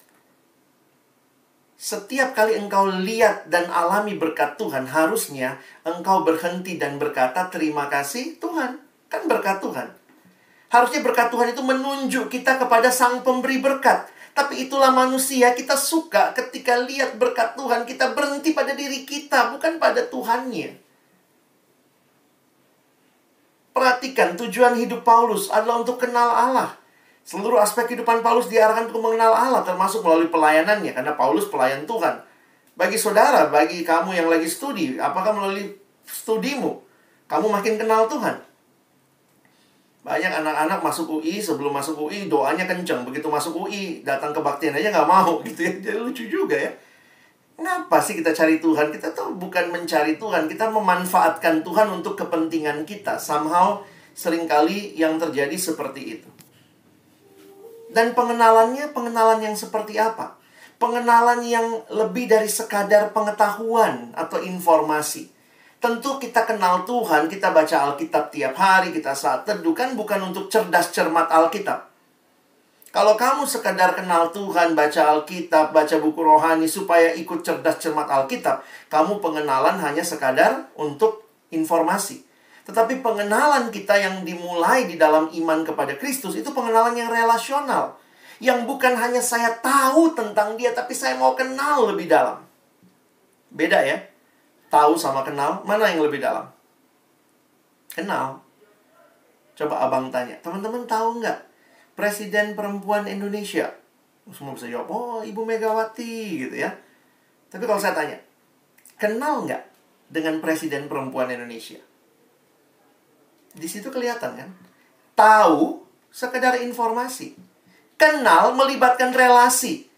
[SPEAKER 2] Setiap kali engkau lihat dan alami berkat Tuhan, harusnya engkau berhenti dan berkata, terima kasih Tuhan. Kan berkat Tuhan. Harusnya berkat Tuhan itu menunjuk kita kepada Sang Pemberi berkat. Tapi itulah manusia, kita suka ketika lihat berkat Tuhan, kita berhenti pada diri kita, bukan pada Tuhannya. Perhatikan, tujuan hidup Paulus adalah untuk kenal Allah. Seluruh aspek kehidupan Paulus diarahkan untuk mengenal Allah, termasuk melalui pelayanannya, karena Paulus pelayan Tuhan. Bagi saudara, bagi kamu yang lagi studi, apakah melalui studimu, kamu makin kenal Tuhan? Banyak anak-anak masuk UI, sebelum masuk UI doanya kenceng. Begitu masuk UI, datang kebaktian aja nggak mau gitu ya. Jadi lucu juga ya. Kenapa sih kita cari Tuhan? Kita tuh bukan mencari Tuhan, kita memanfaatkan Tuhan untuk kepentingan kita. Somehow, seringkali yang terjadi seperti itu. Dan pengenalannya, pengenalan yang seperti apa? Pengenalan yang lebih dari sekadar pengetahuan atau informasi. Tentu kita kenal Tuhan, kita baca Alkitab tiap hari, kita saat teduh, kan bukan untuk cerdas cermat Alkitab. Kalau kamu sekadar kenal Tuhan, baca Alkitab, baca buku rohani supaya ikut cerdas cermat Alkitab, kamu pengenalan hanya sekadar untuk informasi. Tetapi pengenalan kita yang dimulai di dalam iman kepada Kristus itu pengenalan yang relasional. Yang bukan hanya saya tahu tentang dia, tapi saya mau kenal lebih dalam. Beda ya. Tahu sama kenal, mana yang lebih dalam? Kenal. Coba abang tanya, teman-teman tahu nggak Presiden Perempuan Indonesia? Semua bisa jawab, oh Ibu Megawati gitu ya. Tapi kalau saya tanya, kenal nggak dengan Presiden Perempuan Indonesia? Di situ kelihatan kan? Tahu sekedar informasi. Kenal melibatkan relasi.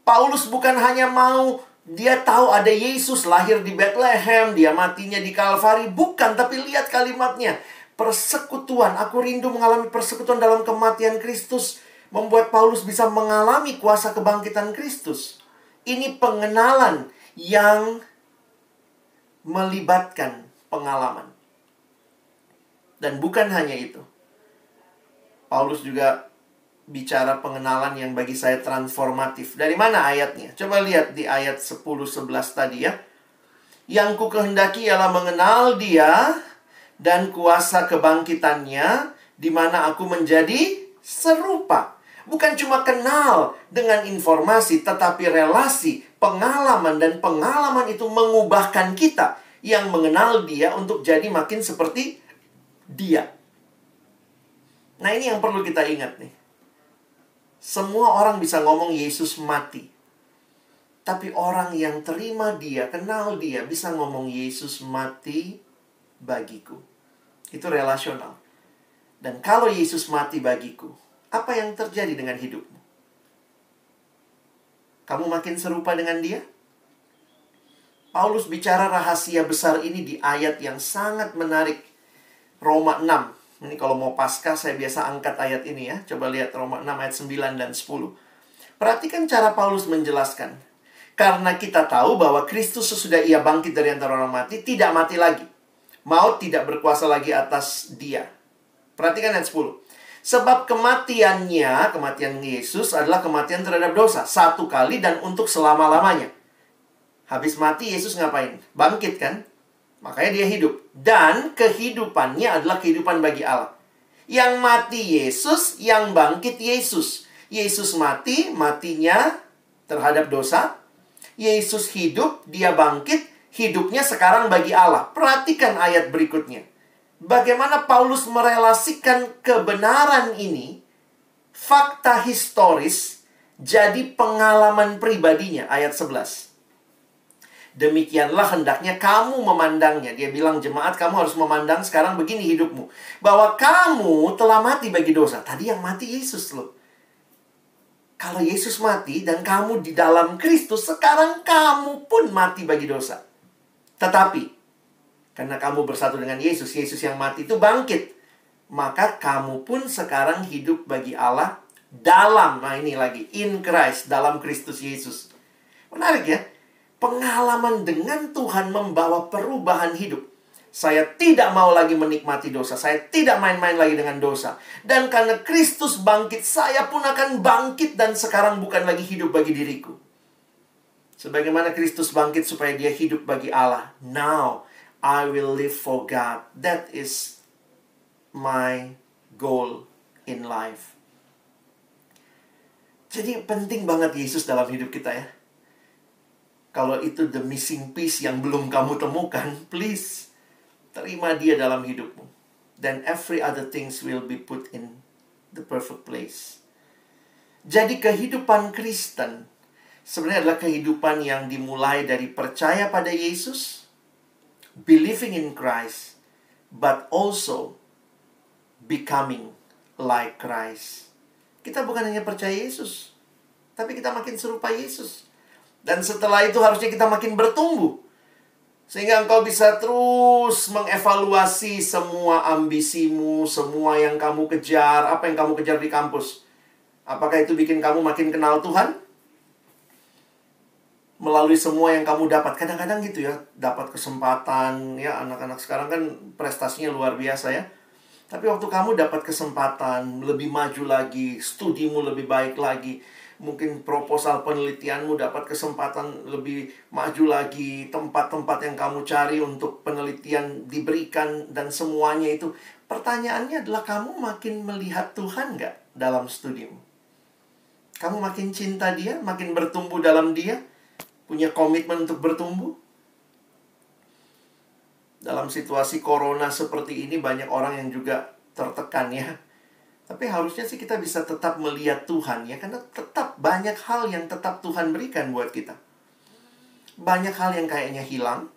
[SPEAKER 2] Paulus bukan hanya mau dia tahu ada Yesus lahir di Bethlehem, dia matinya di Kalvari. Bukan, tapi lihat kalimatnya. Persekutuan, aku rindu mengalami persekutuan dalam kematian Kristus. Membuat Paulus bisa mengalami kuasa kebangkitan Kristus. Ini pengenalan yang melibatkan pengalaman. Dan bukan hanya itu. Paulus juga bicara pengenalan yang bagi saya transformatif. Dari mana ayatnya? Coba lihat di ayat 10-11 tadi ya. Yang ku kehendaki ialah mengenal dia dan kuasa kebangkitannya, di mana aku menjadi serupa. Bukan cuma kenal dengan informasi, tetapi relasi, pengalaman, dan pengalaman itu mengubahkan kita yang mengenal dia untuk jadi makin seperti dia. Nah, ini yang perlu kita ingat nih. Semua orang bisa ngomong Yesus mati. Tapi orang yang terima dia, kenal dia, bisa ngomong Yesus mati bagiku. Itu relasional. Dan kalau Yesus mati bagiku, apa yang terjadi dengan hidupmu? Kamu makin serupa dengan dia? Paulus bicara rahasia besar ini di ayat yang sangat menarik. Roma 6. Ini kalau mau Paskah saya biasa angkat ayat ini ya. Coba lihat Roma 6 ayat 9 dan 10. Perhatikan cara Paulus menjelaskan. Karena kita tahu bahwa Kristus sesudah ia bangkit dari antara orang mati, tidak mati lagi. Maut tidak berkuasa lagi atas dia. Perhatikan ayat 10. Sebab kematian Yesus adalah kematian terhadap dosa. Satu kali dan untuk selama-lamanya. Habis mati Yesus ngapain? Bangkit kan? Makanya dia hidup. Dan kehidupannya adalah kehidupan bagi Allah. Yang mati Yesus, yang bangkit Yesus. Yesus mati, matinya terhadap dosa. Yesus hidup, dia bangkit, hidupnya sekarang bagi Allah. Perhatikan ayat berikutnya. Bagaimana Paulus merelasikan kebenaran ini, fakta historis, jadi pengalaman pribadinya. Ayat 11. Demikianlah hendaknya kamu memandangnya. Dia bilang, jemaat kamu harus memandang sekarang begini hidupmu. Bahwa kamu telah mati bagi dosa. Tadi yang mati Yesus loh. Kalau Yesus mati dan kamu di dalam Kristus, sekarang kamu pun mati bagi dosa. Tetapi, karena kamu bersatu dengan Yesus, Yesus yang mati itu bangkit. Maka kamu pun sekarang hidup bagi Allah dalam, nah ini lagi, in Christ, dalam Kristus Yesus. Menarik ya? Pengalaman dengan Tuhan membawa perubahan hidup. Saya tidak mau lagi menikmati dosa. Saya tidak main-main lagi dengan dosa. Dan karena Kristus bangkit, saya pun akan bangkit dan sekarang bukan lagi hidup bagi diriku. Sebagaimana Kristus bangkit supaya dia hidup bagi Allah. Now, I will live for God. That is my goal in life. Jadi penting banget Yesus dalam hidup kita ya. Kalau itu the missing piece yang belum kamu temukan, please, terima dia dalam hidupmu. Then every other things will be put in the perfect place. Jadi kehidupan Kristen sebenarnya adalah kehidupan yang dimulai dari percaya pada Yesus, believing in Christ, but also becoming like Christ. Kita bukan hanya percaya Yesus, tapi kita makin serupa Yesus. Dan setelah itu harusnya kita makin bertumbuh. Sehingga engkau bisa terus mengevaluasi semua ambisimu, semua yang kamu kejar, apa yang kamu kejar di kampus. Apakah itu bikin kamu makin kenal Tuhan? Melalui semua yang kamu dapat. Kadang-kadang gitu ya, dapat kesempatan. Ya, anak-anak sekarang kan prestasinya luar biasa ya. Tapi waktu kamu dapat kesempatan, lebih maju lagi, studimu lebih baik lagi, mungkin proposal penelitianmu dapat kesempatan lebih maju lagi, tempat-tempat yang kamu cari untuk penelitian diberikan, dan semuanya itu. Pertanyaannya adalah, kamu makin melihat Tuhan nggak dalam studimu? Kamu makin cinta Dia, makin bertumbuh dalam Dia, punya komitmen untuk bertumbuh? Dalam situasi corona seperti ini, banyak orang yang juga tertekan ya. Tapi harusnya sih kita bisa tetap melihat Tuhan ya. Karena tetap banyak hal yang tetap Tuhan berikan buat kita. Banyak hal yang kayaknya hilang.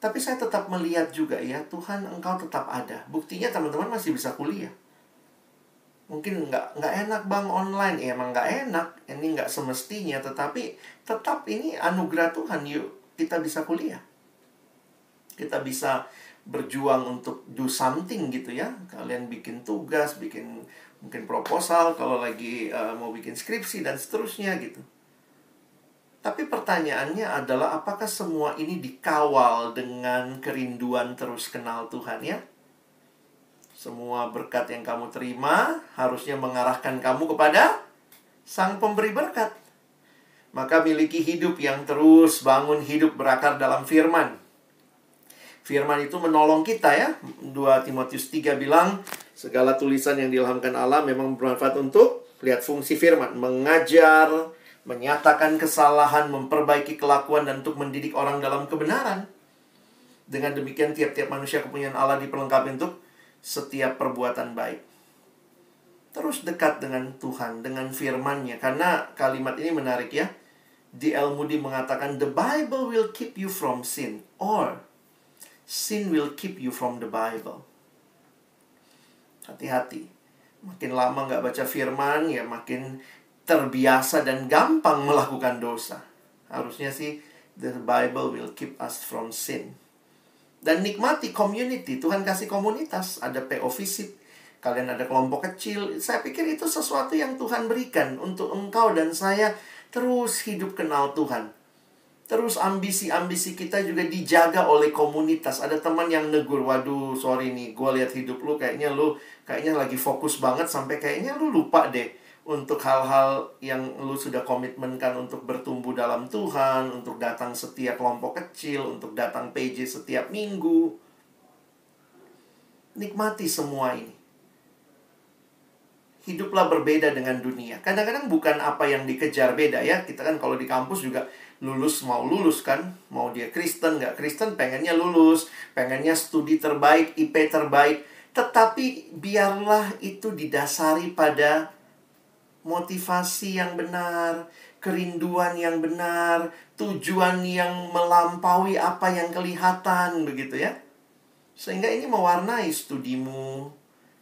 [SPEAKER 2] Tapi saya tetap melihat juga ya, Tuhan, Engkau tetap ada. Buktinya teman-teman masih bisa kuliah. Mungkin nggak enak bang online. Ya emang nggak enak. Ini nggak semestinya. Tetapi tetap ini anugerah Tuhan. Yuk kita bisa kuliah. Kita bisa berjuang untuk do something gitu ya. Kalian bikin tugas, bikin mungkin proposal, kalau lagi mau bikin skripsi dan seterusnya gitu. Tapi pertanyaannya adalah, apakah semua ini dikawal dengan kerinduan terus kenal Tuhan ya? Semua berkat yang kamu terima harusnya mengarahkan kamu kepada Sang Pemberi berkat. Maka miliki hidup yang terus bangun hidup berakar dalam firman. Firman itu menolong kita ya. 2 Timotius 3 bilang, segala tulisan yang diilhamkan Allah memang bermanfaat untuk, lihat fungsi firman, mengajar, menyatakan kesalahan, memperbaiki kelakuan, dan untuk mendidik orang dalam kebenaran. Dengan demikian tiap-tiap manusia kepunyaan Allah diperlengkapi untuk setiap perbuatan baik. Terus dekat dengan Tuhan, dengan firman-Nya. Karena kalimat ini menarik ya. D.L. Moody mengatakan, the Bible will keep you from sin, or sin will keep you from the Bible. Hati-hati. Makin lama nggak baca firman, ya makin terbiasa dan gampang melakukan dosa. Harusnya sih, the Bible will keep us from sin. Dan nikmati community. Tuhan kasih komunitas. Ada PO Visit. Kalian ada kelompok kecil. Saya pikir itu sesuatu yang Tuhan berikan untuk engkau dan saya terus hidup kenal Tuhan. Terus ambisi-ambisi kita juga dijaga oleh komunitas. Ada teman yang negur, waduh sorry nih, gue lihat hidup lu kayaknya lagi fokus banget, sampai kayaknya lu lupa deh untuk hal-hal yang lu sudah komitmenkan untuk bertumbuh dalam Tuhan, untuk datang setiap kelompok kecil, untuk datang PJ setiap minggu. Nikmati semua ini. Hiduplah berbeda dengan dunia. Kadang-kadang bukan apa yang dikejar beda ya. Kita kan kalau di kampus juga lulus kan. Mau dia Kristen, nggak Kristen, pengennya lulus. Pengennya studi terbaik, IP terbaik. Tetapi biarlah itu didasari pada motivasi yang benar, kerinduan yang benar, tujuan yang melampaui apa yang kelihatan, begitu ya. Sehingga ini mewarnai studimu.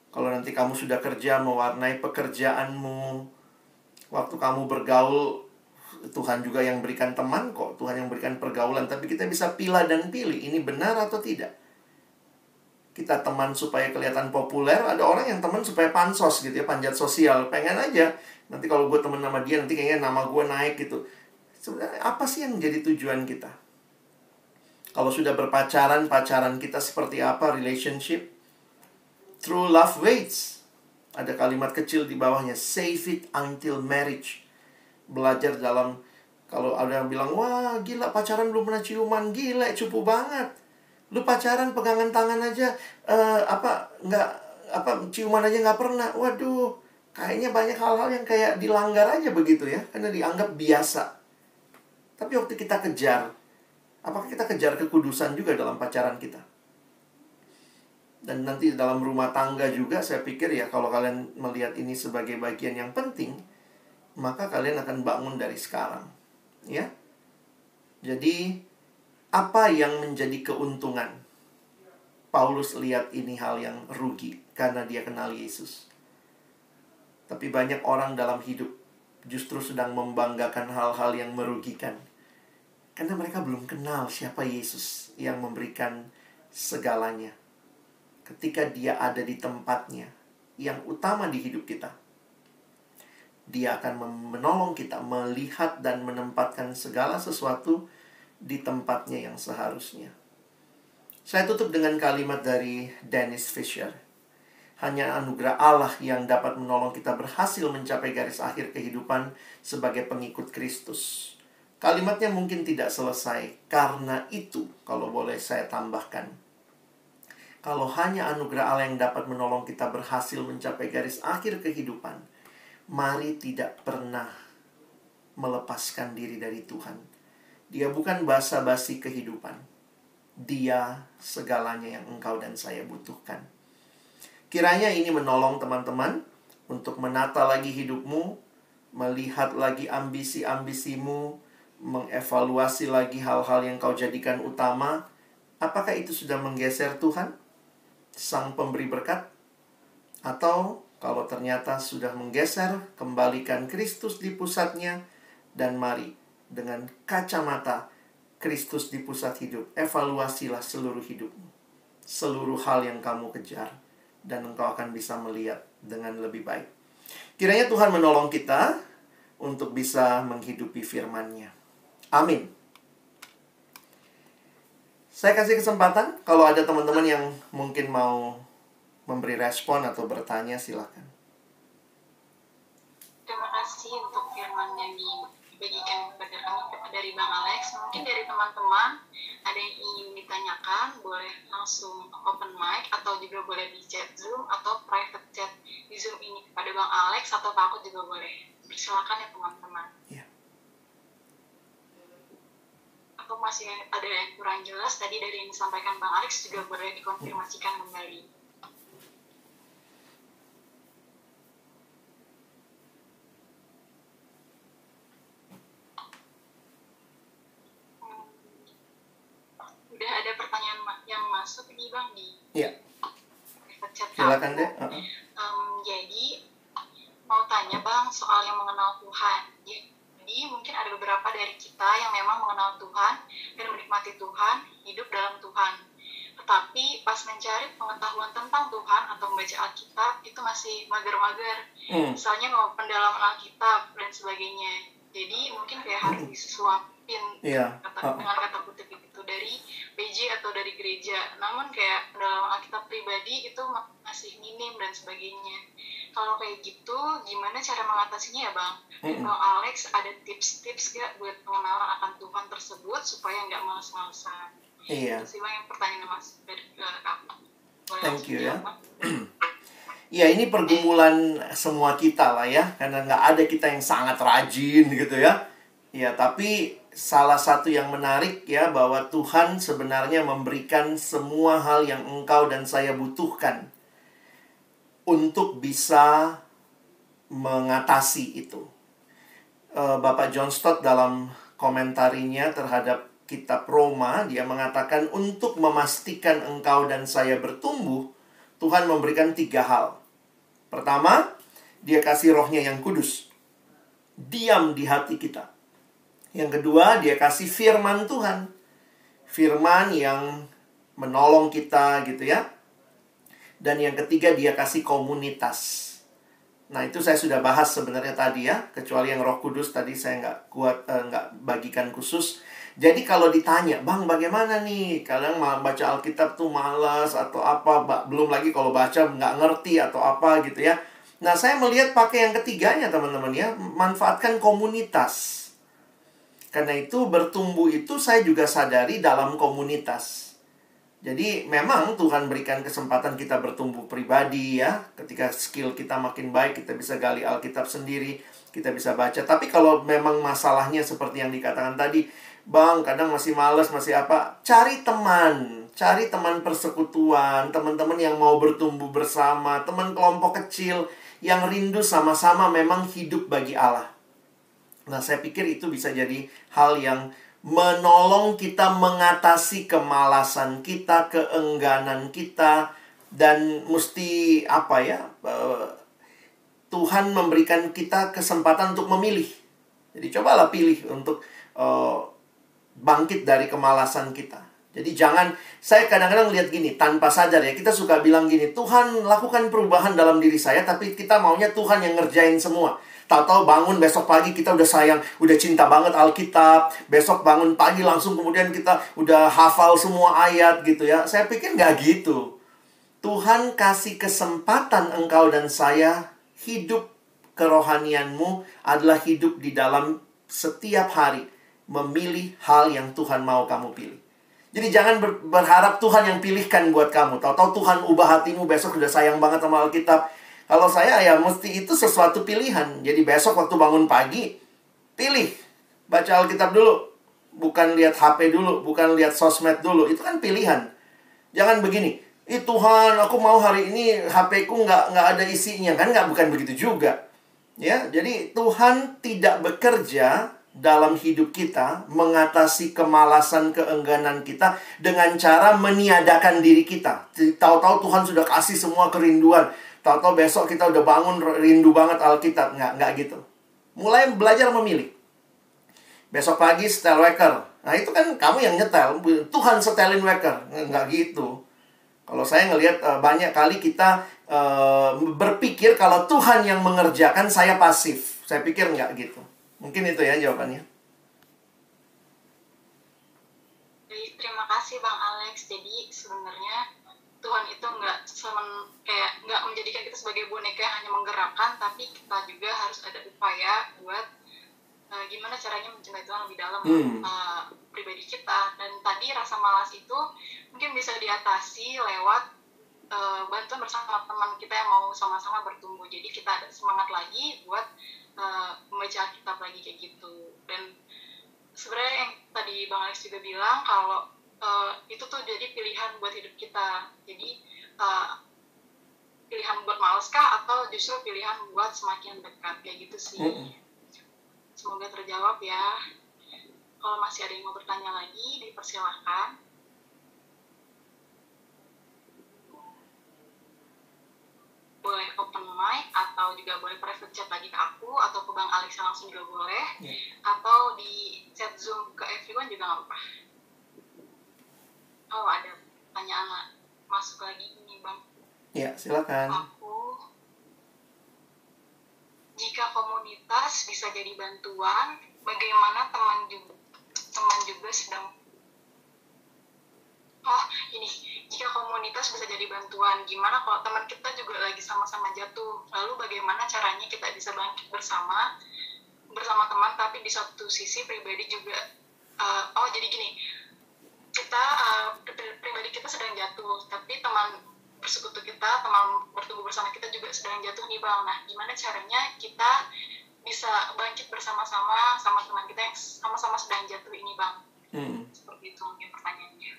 [SPEAKER 2] Kalau nanti kamu sudah kerja, mewarnai pekerjaanmu. Waktu kamu bergaul, Tuhan juga yang berikan teman kok. Tuhan yang berikan pergaulan. Tapi kita bisa pilih dan pilih. Ini benar atau tidak. Kita teman supaya kelihatan populer. Ada orang yang teman supaya pansos gitu ya. Panjat sosial. Pengen aja. Nanti kalau gue teman sama dia, nanti kayaknya nama gue naik gitu. Sebenarnya apa sih yang menjadi tujuan kita? Kalau sudah berpacaran, pacaran kita seperti apa? Relationship. True love waits. Ada kalimat kecil di bawahnya. Save it until marriage. Belajar dalam, kalau ada yang bilang, wah gila pacaran belum pernah ciuman, gila cupu banget. Lu pacaran pegangan tangan aja, ciuman aja nggak pernah. Waduh, kayaknya banyak hal-hal yang kayak dilanggar aja begitu ya, karena dianggap biasa. Tapi waktu kita kejar, apakah kita kejar kekudusan juga dalam pacaran kita? Dan nanti dalam rumah tangga juga saya pikir ya, kalau kalian melihat ini sebagai bagian yang penting, maka kalian akan bangun dari sekarang. Ya. Jadi, apa yang menjadi keuntungan? Paulus lihat ini hal yang rugi karena dia kenal Yesus. Tapi banyak orang dalam hidup justru sedang membanggakan hal-hal yang merugikan. Karena mereka belum kenal siapa Yesus yang memberikan segalanya. Ketika dia ada di tempatnya yang utama di hidup kita, dia akan menolong kita melihat dan menempatkan segala sesuatu di tempatnya yang seharusnya. Saya tutup dengan kalimat dari Dennis Fisher. Hanya anugerah Allah yang dapat menolong kita berhasil mencapai garis akhir kehidupan sebagai pengikut Kristus. Kalimatnya mungkin tidak selesai. Karena itu, kalau boleh saya tambahkan, kalau hanya anugerah Allah yang dapat menolong kita berhasil mencapai garis akhir kehidupan, mari tidak pernah melepaskan diri dari Tuhan. Dia bukan basa-basi kehidupan. Dia segalanya yang engkau dan saya butuhkan. Kiranya ini menolong teman-teman untuk menata lagi hidupmu, melihat lagi ambisi-ambisimu, mengevaluasi lagi hal-hal yang kau jadikan utama. Apakah itu sudah menggeser Tuhan, Sang Pemberi berkat? Atau kalau ternyata sudah menggeser, kembalikan Kristus di pusatnya, dan mari dengan kacamata Kristus di pusat hidup, evaluasilah seluruh hidupmu, seluruh hal yang kamu kejar, dan engkau akan bisa melihat dengan lebih baik. Kiranya Tuhan menolong kita untuk bisa menghidupi firman-Nya. Amin. Saya kasih kesempatan, kalau ada teman-teman yang mungkin mau memberi respon atau bertanya, silakan.
[SPEAKER 3] Terima kasih untuk firman yang dibagikan kepada kami dari Bang Alex. Mungkin dari teman-teman ada yang ingin ditanyakan, boleh langsung open mic atau juga boleh di chat Zoom atau private chat di Zoom ini kepada Bang Alex atau Pak aku juga boleh. Silakan ya teman-teman.
[SPEAKER 2] Yeah.
[SPEAKER 3] Atau masih ada yang kurang jelas tadi dari yang disampaikan Bang Alex juga boleh dikonfirmasikan kembali. Udah ada pertanyaan yang masuk nih Bang di chat.
[SPEAKER 2] Silakan deh.
[SPEAKER 3] Jadi mau tanya Bang soal yang mengenal Tuhan. Jadi mungkin ada beberapa dari kita yang memang mengenal Tuhan dan menikmati Tuhan, hidup dalam Tuhan. Tetapi pas mencari pengetahuan tentang Tuhan atau membaca Alkitab itu masih mager-mager. Misalnya mau pendalaman Alkitab dan sebagainya. Jadi mungkin kayak harus disuapin dengan kata kutip itu dari PJ atau dari gereja. Namun kayak pendalaman Alkitab pribadi itu masih minim dan sebagainya. Kalau kayak gitu, gimana cara mengatasinya ya Bang? Bang Alex ada tips-tips gak buat pengenalan akan Tuhan tersebut supaya nggak malas-malasan?
[SPEAKER 2] Iya.
[SPEAKER 3] Itu sih Bang yang pertanyaan Mas dari aku.
[SPEAKER 2] Thank you ya. Ya ini pergumulan semua kita lah ya. Karena nggak ada kita yang sangat rajin gitu ya. Ya tapi salah satu yang menarik ya, bahwa Tuhan sebenarnya memberikan semua hal yang engkau dan saya butuhkan untuk bisa mengatasi itu. Bapak John Stott dalam komentarinya terhadap kitab Roma, dia mengatakan untuk memastikan engkau dan saya bertumbuh, Tuhan memberikan 3 hal. Pertama, dia kasih rohnya yang kudus, diam di hati kita. Yang kedua, dia kasih firman Tuhan, firman yang menolong kita gitu ya. Dan yang ketiga, dia kasih komunitas. Nah itu saya sudah bahas sebenarnya tadi ya, kecuali yang Roh Kudus tadi saya nggak bagikan khusus. Jadi kalau ditanya, Bang bagaimana nih? Kadang baca Alkitab tuh malas atau apa, belum lagi kalau baca nggak ngerti atau apa gitu ya. Nah saya melihat pakai yang ketiganya teman-teman ya, manfaatkan komunitas. Karena itu bertumbuh itu saya juga sadari dalam komunitas. Jadi memang Tuhan berikan kesempatan kita bertumbuh pribadi ya. Ketika skill kita makin baik, kita bisa gali Alkitab sendiri, kita bisa baca. Tapi kalau memang masalahnya seperti yang dikatakan tadi, Bang kadang masih malas, masih apa, cari teman persekutuan, teman-teman yang mau bertumbuh bersama, teman kelompok kecil yang rindu sama-sama memang hidup bagi Allah. Nah saya pikir itu bisa jadi hal yang menolong kita mengatasi kemalasan kita, keengganan kita. Dan mesti apa ya, Tuhan memberikan kita kesempatan untuk memilih. Jadi cobalah pilih untuk bangkit dari kemalasan kita. Jadi jangan, saya kadang-kadang lihat gini, tanpa sadar ya, kita suka bilang gini, Tuhan lakukan perubahan dalam diri saya, tapi kita maunya Tuhan yang ngerjain semua. Tahu-tahu bangun besok pagi kita udah sayang, udah cinta banget Alkitab. Besok bangun pagi langsung kemudian kita udah hafal semua ayat gitu ya. Saya pikir nggak gitu. Tuhan kasih kesempatan engkau dan saya hidup kerohanianmu adalah hidup di dalam setiap hari memilih hal yang Tuhan mau kamu pilih. Jadi jangan berharap Tuhan yang pilihkan buat kamu. Tahu-tahu Tuhan ubah hatimu, besok udah sayang banget sama Alkitab. Kalau saya ya mesti itu sesuatu pilihan. Jadi besok waktu bangun pagi, pilih. Baca Alkitab dulu. Bukan lihat HP dulu, bukan lihat sosmed dulu. Itu kan pilihan. Jangan begini, Tuhan, aku mau hari ini HP-ku nggak ada isinya. Kan bukan begitu juga. Ya, jadi Tuhan tidak bekerja dalam hidup kita mengatasi kemalasan, keengganan kita dengan cara meniadakan diri kita. Tahu-tahu Tuhan sudah kasih semua kerinduan. Tahu-tahu besok kita udah bangun rindu banget Alkitab. Nggak gitu. Mulai belajar memilih. Besok pagi setel waker. Nah itu kan kamu yang nyetel. Tuhan setelin waker. Nggak gitu. Kalau saya ngelihat banyak kali kita berpikir kalau Tuhan yang mengerjakan, saya pasif. Saya pikir nggak gitu. Mungkin itu ya jawabannya.
[SPEAKER 3] Terima kasih Bang Alex. Jadi sebenarnya Tuhan itu nggak menjadikan kita sebagai boneka yang hanya menggerakkan, tapi kita juga harus ada upaya buat gimana caranya mencintai Tuhan lebih dalam pribadi kita. Dan tadi rasa malas itu mungkin bisa diatasi lewat bantuan bersama teman kita yang mau sama-sama bertumbuh. Jadi kita ada semangat lagi buat membaca Alkitab lagi kayak gitu. Dan sebenarnya yang tadi Bang Alex juga bilang kalau itu tuh jadi pilihan buat hidup kita. Jadi pilihan buat males kah atau justru pilihan buat semakin dekat, kayak gitu sih. Semoga terjawab ya. Kalau masih ada yang mau bertanya lagi, dipersilahkan. Boleh open mic atau juga boleh private chat lagi ke aku atau ke Bang Alex langsung juga boleh. Atau di chat Zoom ke everyone juga nggak apa-apa. Oh, ada pertanyaan masuk lagi ini Bang.
[SPEAKER 2] Ya, silakan.
[SPEAKER 3] Jika komunitas bisa jadi bantuan, bagaimana teman juga sedang jika komunitas bisa jadi bantuan, gimana kalau teman kita juga lagi sama-sama jatuh? Lalu bagaimana caranya kita bisa bangkit bersama teman, tapi di satu sisi pribadi juga jadi gini, kita pribadi kita sedang jatuh, tapi teman bersekutu kita, teman bertumbuh bersama kita juga sedang jatuh nih Bang. Nah, gimana caranya kita bisa bangkit bersama-sama sama teman kita yang sama-sama sedang jatuh ini Bang? Seperti itu mungkin pertanyaannya.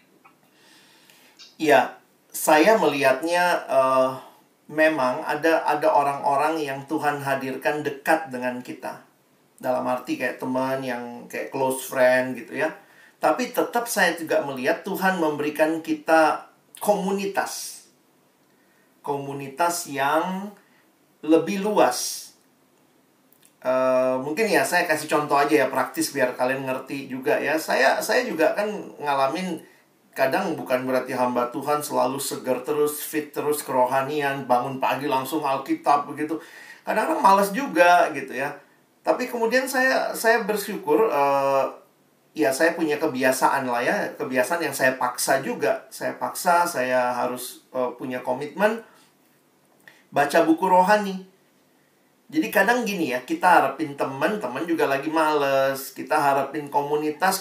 [SPEAKER 2] Ya, saya melihatnya memang ada orang-orang yang Tuhan hadirkan dekat dengan kita. Dalam arti kayak teman yang kayak close friend gitu ya. Tapi tetap saya juga melihat Tuhan memberikan kita komunitas. Komunitas yang lebih luas. Mungkin ya saya kasih contoh aja ya praktis biar kalian ngerti juga ya. Saya juga kan ngalamin, kadang bukan berarti hamba Tuhan selalu segar terus, fit terus kerohanian, bangun pagi langsung Alkitab begitu. Kadang-kadang malas juga gitu ya. Tapi kemudian saya bersyukur ya saya punya kebiasaan lah ya, kebiasaan yang saya paksa juga. Saya harus punya komitmen baca buku rohani. Jadi kadang gini ya, kita harapin teman juga lagi males. Kita harapin komunitas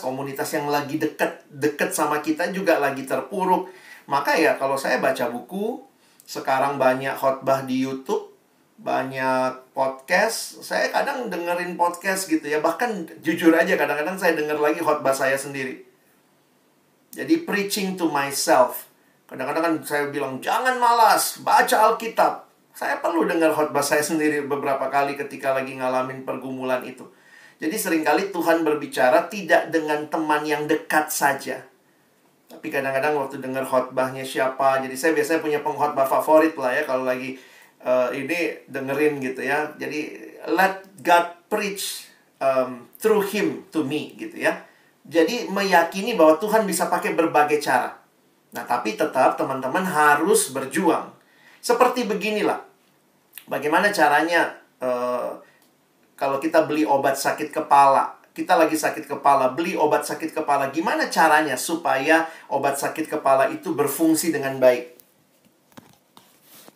[SPEAKER 2] yang lagi deket sama kita juga lagi terpuruk. Maka ya kalau saya baca buku, sekarang banyak khotbah di YouTube, banyak podcast. Saya kadang dengerin podcast gitu ya. Bahkan jujur aja kadang-kadang saya denger lagi khotbah saya sendiri. Jadi preaching to myself. Kadang-kadang kan saya bilang, jangan malas, baca Alkitab. Saya perlu dengar khotbah saya sendiri beberapa kali ketika lagi ngalamin pergumulan itu. Jadi seringkali Tuhan berbicara tidak dengan teman yang dekat saja. Tapi kadang-kadang waktu dengar khotbahnya siapa, jadi saya biasanya punya pengkhotbah favorit lah ya kalau lagi ini dengerin gitu ya. Jadi let God preach through him to me gitu ya. Jadi meyakini bahwa Tuhan bisa pakai berbagai cara. Nah tapi tetap teman-teman harus berjuang. Seperti beginilah. Bagaimana caranya kalau kita beli obat sakit kepala, kita lagi sakit kepala, beli obat sakit kepala, gimana caranya supaya obat sakit kepala itu berfungsi dengan baik?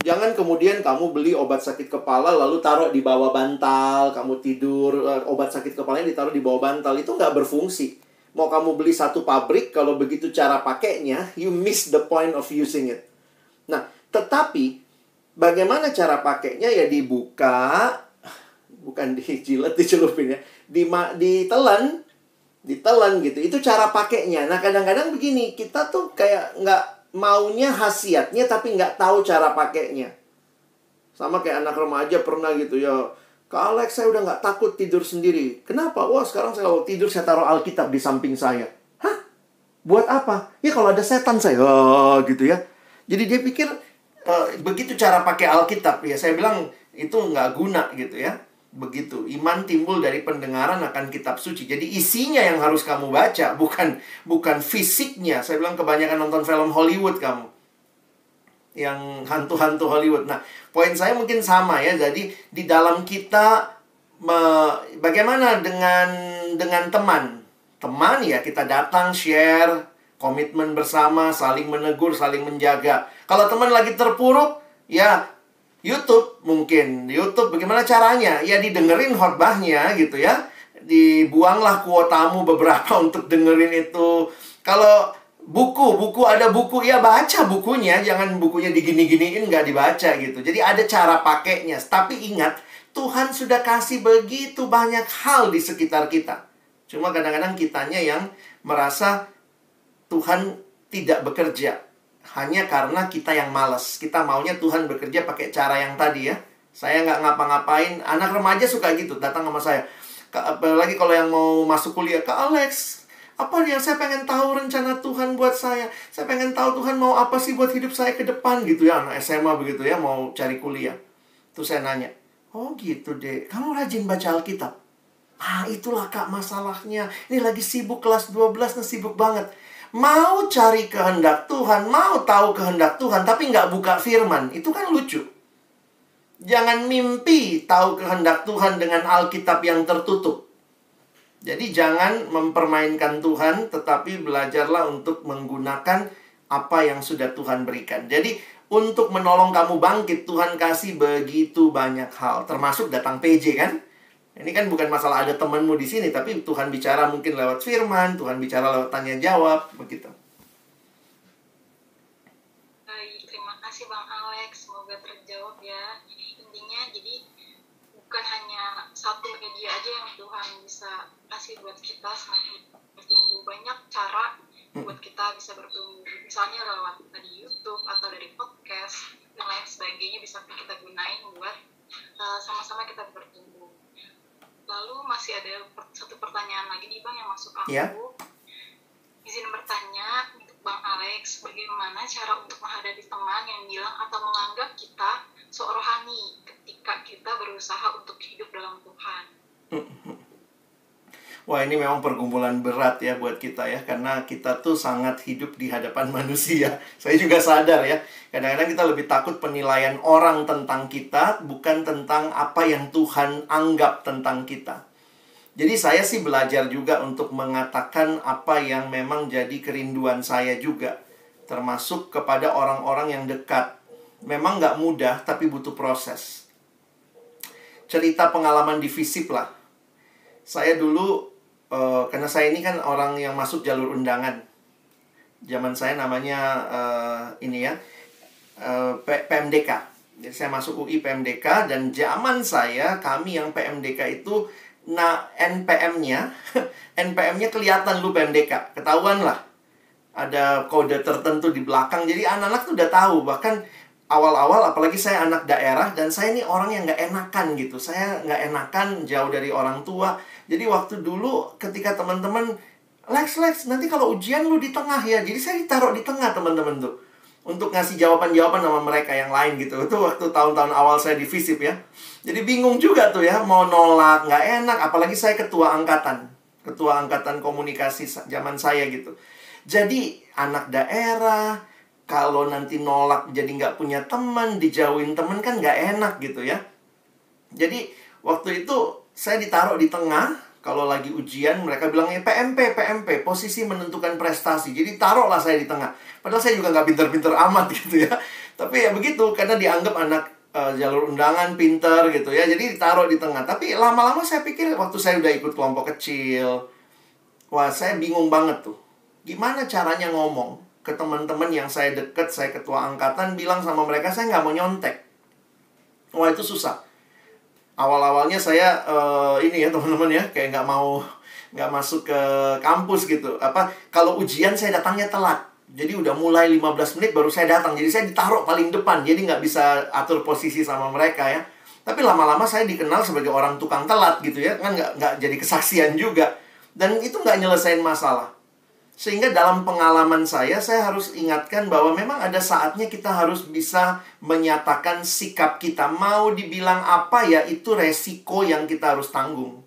[SPEAKER 2] Jangan kemudian kamu beli obat sakit kepala lalu taruh di bawah bantal, kamu tidur, obat sakit kepalanya ditaruh di bawah bantal. Itu nggak berfungsi. Mau kamu beli satu pabrik, kalau begitu cara pakainya, you miss the point of using it. Nah, tetapi bagaimana cara pakainya? Ya dibuka, bukan dijilat, dicelupin ya, ditelan gitu. Itu cara pakainya. Nah, kadang-kadang begini, kita tuh kayak nggak maunya khasiatnya tapi nggak tahu cara pakainya. Sama kayak anak remaja pernah gitu ya, Kak Alex, saya udah nggak takut tidur sendiri. Kenapa? Wah, sekarang saya kalau tidur saya taruh Alkitab di samping saya. Hah? Buat apa? Ya kalau ada setan saya, gitu ya. Jadi dia pikir begitu cara pakai Alkitab ya. Saya bilang itu nggak guna gitu ya. Begitu, iman timbul dari pendengaran akan kitab suci. Jadi isinya yang harus kamu baca, bukan fisiknya. Saya bilang kebanyakan nonton film Hollywood kamu, yang hantu-hantu Hollywood. Nah, poin saya mungkin sama ya. Jadi di dalam kita bagaimana dengan teman ya, kita datang share, komitmen bersama, saling menegur, saling menjaga. Kalau teman lagi terpuruk, ya YouTube mungkin. YouTube bagaimana caranya? Ya didengerin khotbahnya gitu ya. Dibuanglah kuotamu beberapa untuk dengerin itu. Kalau buku ada buku, ya baca bukunya. Jangan bukunya digini-giniin, nggak dibaca gitu. Jadi ada cara pakainya. Tapi ingat, Tuhan sudah kasih begitu banyak hal di sekitar kita. Cuma kadang-kadang kitanya yang merasa Tuhan tidak bekerja. Hanya karena kita yang malas. Kita maunya Tuhan bekerja pakai cara yang tadi ya. Saya nggak ngapa-ngapain. Anak remaja suka gitu, datang sama saya. Apalagi kalau yang mau masuk kuliah, Kak Alex, apa dia? Saya pengen tahu rencana Tuhan buat saya. Saya pengen tahu Tuhan mau apa sih buat hidup saya ke depan gitu ya. Anak SMA begitu ya, mau cari kuliah. Terus saya nanya, oh gitu deh, kamu rajin baca Alkitab? Ah, itulah Kak masalahnya. Ini lagi sibuk kelas 12, nah sibuk banget. Mau cari kehendak Tuhan, mau tahu kehendak Tuhan, tapi nggak buka firman. Itu kan lucu. Jangan mimpi tahu kehendak Tuhan dengan Alkitab yang tertutup. Jadi jangan mempermainkan Tuhan, tetapi belajarlah untuk menggunakan apa yang sudah Tuhan berikan. Jadi untuk menolong kamu bangkit, Tuhan kasih begitu banyak hal. Termasuk datang PJ kan? Ini kan bukan masalah ada temanmu di sini, tapi Tuhan bicara mungkin lewat firman, Tuhan bicara lewat tanya jawab, begitu.
[SPEAKER 3] Baik, terima kasih Bang Alex, semoga terjawab ya. Intinya jadi bukan hanya satu media aja yang Tuhan bisa kasih buat kita semakin bertumbuh. Banyak cara buat kita bisa bertumbuh. Misalnya lewat tadi YouTube atau dari podcast dan lain sebagainya bisa kita gunain buat sama-sama kita bertumbuh. Lalu masih ada satu pertanyaan lagi nih Bang yang masuk aku.
[SPEAKER 2] Yeah.
[SPEAKER 3] Izin bertanya untuk Bang Alex, bagaimana cara untuk menghadapi teman yang bilang atau menganggap kita sok rohani ketika kita berusaha untuk hidup dalam Tuhan?
[SPEAKER 2] Wah, ini memang pergumulan berat ya buat kita ya. Karena kita tuh sangat hidup di hadapan manusia. Saya juga sadar ya. Kadang-kadang kita lebih takut penilaian orang tentang kita, bukan tentang apa yang Tuhan anggap tentang kita. Jadi saya sih belajar juga untuk mengatakan apa yang memang jadi kerinduan saya juga. Termasuk kepada orang-orang yang dekat. Memang nggak mudah, tapi butuh proses. Cerita pengalaman di FISIP lah. Saya dulu, karena saya ini kan orang yang masuk jalur undangan. Zaman saya namanya PMDK. Jadi saya masuk UI PMDK, dan zaman saya, kami yang PMDK itu, NPM-nya kelihatan lu PMDK. Ketahuan lah. Ada kode tertentu di belakang. Jadi anak-anak tuh udah tahu. Bahkan awal-awal, apalagi saya anak daerah, dan saya ini orang yang nggak enakan gitu. Saya nggak enakan jauh dari orang tua. Jadi waktu dulu ketika teman-teman, Lex, nanti kalau ujian lu di tengah ya. Jadi saya ditaruh di tengah teman-teman tuh. Untuk ngasih jawaban-jawaban sama mereka yang lain gitu. Itu waktu tahun-tahun awal saya di FISIP ya. Jadi bingung juga tuh ya. Mau nolak, nggak enak. Apalagi saya ketua angkatan. Ketua angkatan komunikasi zaman saya gitu. Jadi anak daerah, kalau nanti nolak jadi nggak punya teman, dijauhin teman kan nggak enak gitu ya. Jadi waktu itu saya ditaruh di tengah, Kalau lagi ujian, mereka bilangnya PMP, posisi menentukan prestasi. Jadi taruhlah saya di tengah. Padahal saya juga nggak pinter-pinter amat gitu ya. Tapi ya begitu, karena dianggap anak jalur undangan, pinter gitu ya. Jadi ditaruh di tengah. Tapi lama-lama saya pikir waktu saya udah ikut kelompok kecil, wah saya bingung banget tuh. Gimana caranya ngomong ke teman-teman yang saya deket, saya ketua angkatan, bilang sama mereka saya nggak mau nyontek. Wah itu susah. Awal-awalnya saya ini ya teman-teman ya, kayak nggak masuk ke kampus gitu. Kalau ujian saya datangnya telat. Jadi udah mulai 15 menit baru saya datang. Jadi saya ditaruh paling depan. Jadi nggak bisa atur posisi sama mereka ya. Tapi lama-lama saya dikenal sebagai orang tukang telat gitu ya. Kan nggak jadi kesaksian juga. Dan itu nggak nyelesain masalah. Sehingga dalam pengalaman saya harus ingatkan bahwa memang ada saatnya kita harus bisa menyatakan sikap kita. Mau dibilang apa ya, itu resiko yang kita harus tanggung.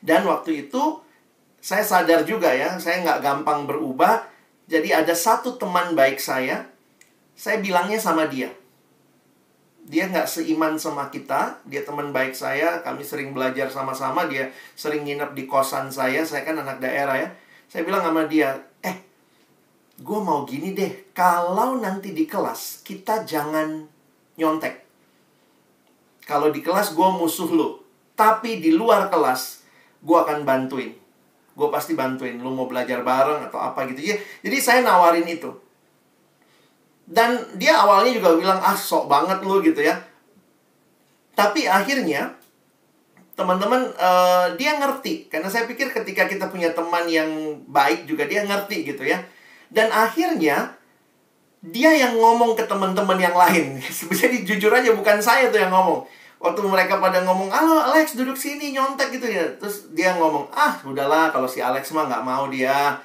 [SPEAKER 2] Dan waktu itu, saya sadar juga ya, saya nggak gampang berubah. Jadi ada satu teman baik saya bilangnya sama dia. Dia nggak seiman sama kita, dia teman baik saya, kami sering belajar sama-sama, dia sering nginep di kosan saya kan anak daerah ya. Saya bilang sama dia, gue mau gini deh, kalau nanti di kelas, kita jangan nyontek. Kalau di kelas, gue musuh lo. Tapi di luar kelas, gue akan bantuin. Gue pasti bantuin, lo mau belajar bareng atau apa gitu. Jadi saya nawarin itu. Dan dia awalnya juga bilang, sok banget lo gitu ya. Tapi akhirnya, teman-teman, dia ngerti. Karena saya pikir ketika kita punya teman yang baik juga, dia ngerti gitu ya. Dan akhirnya, dia yang ngomong ke teman-teman yang lain. Jadi jujur aja, bukan saya tuh yang ngomong. Waktu mereka pada ngomong, halo Alex, duduk sini, nyontek gitu ya. Terus dia ngomong, udahlah, kalau si Alex mah nggak mau dia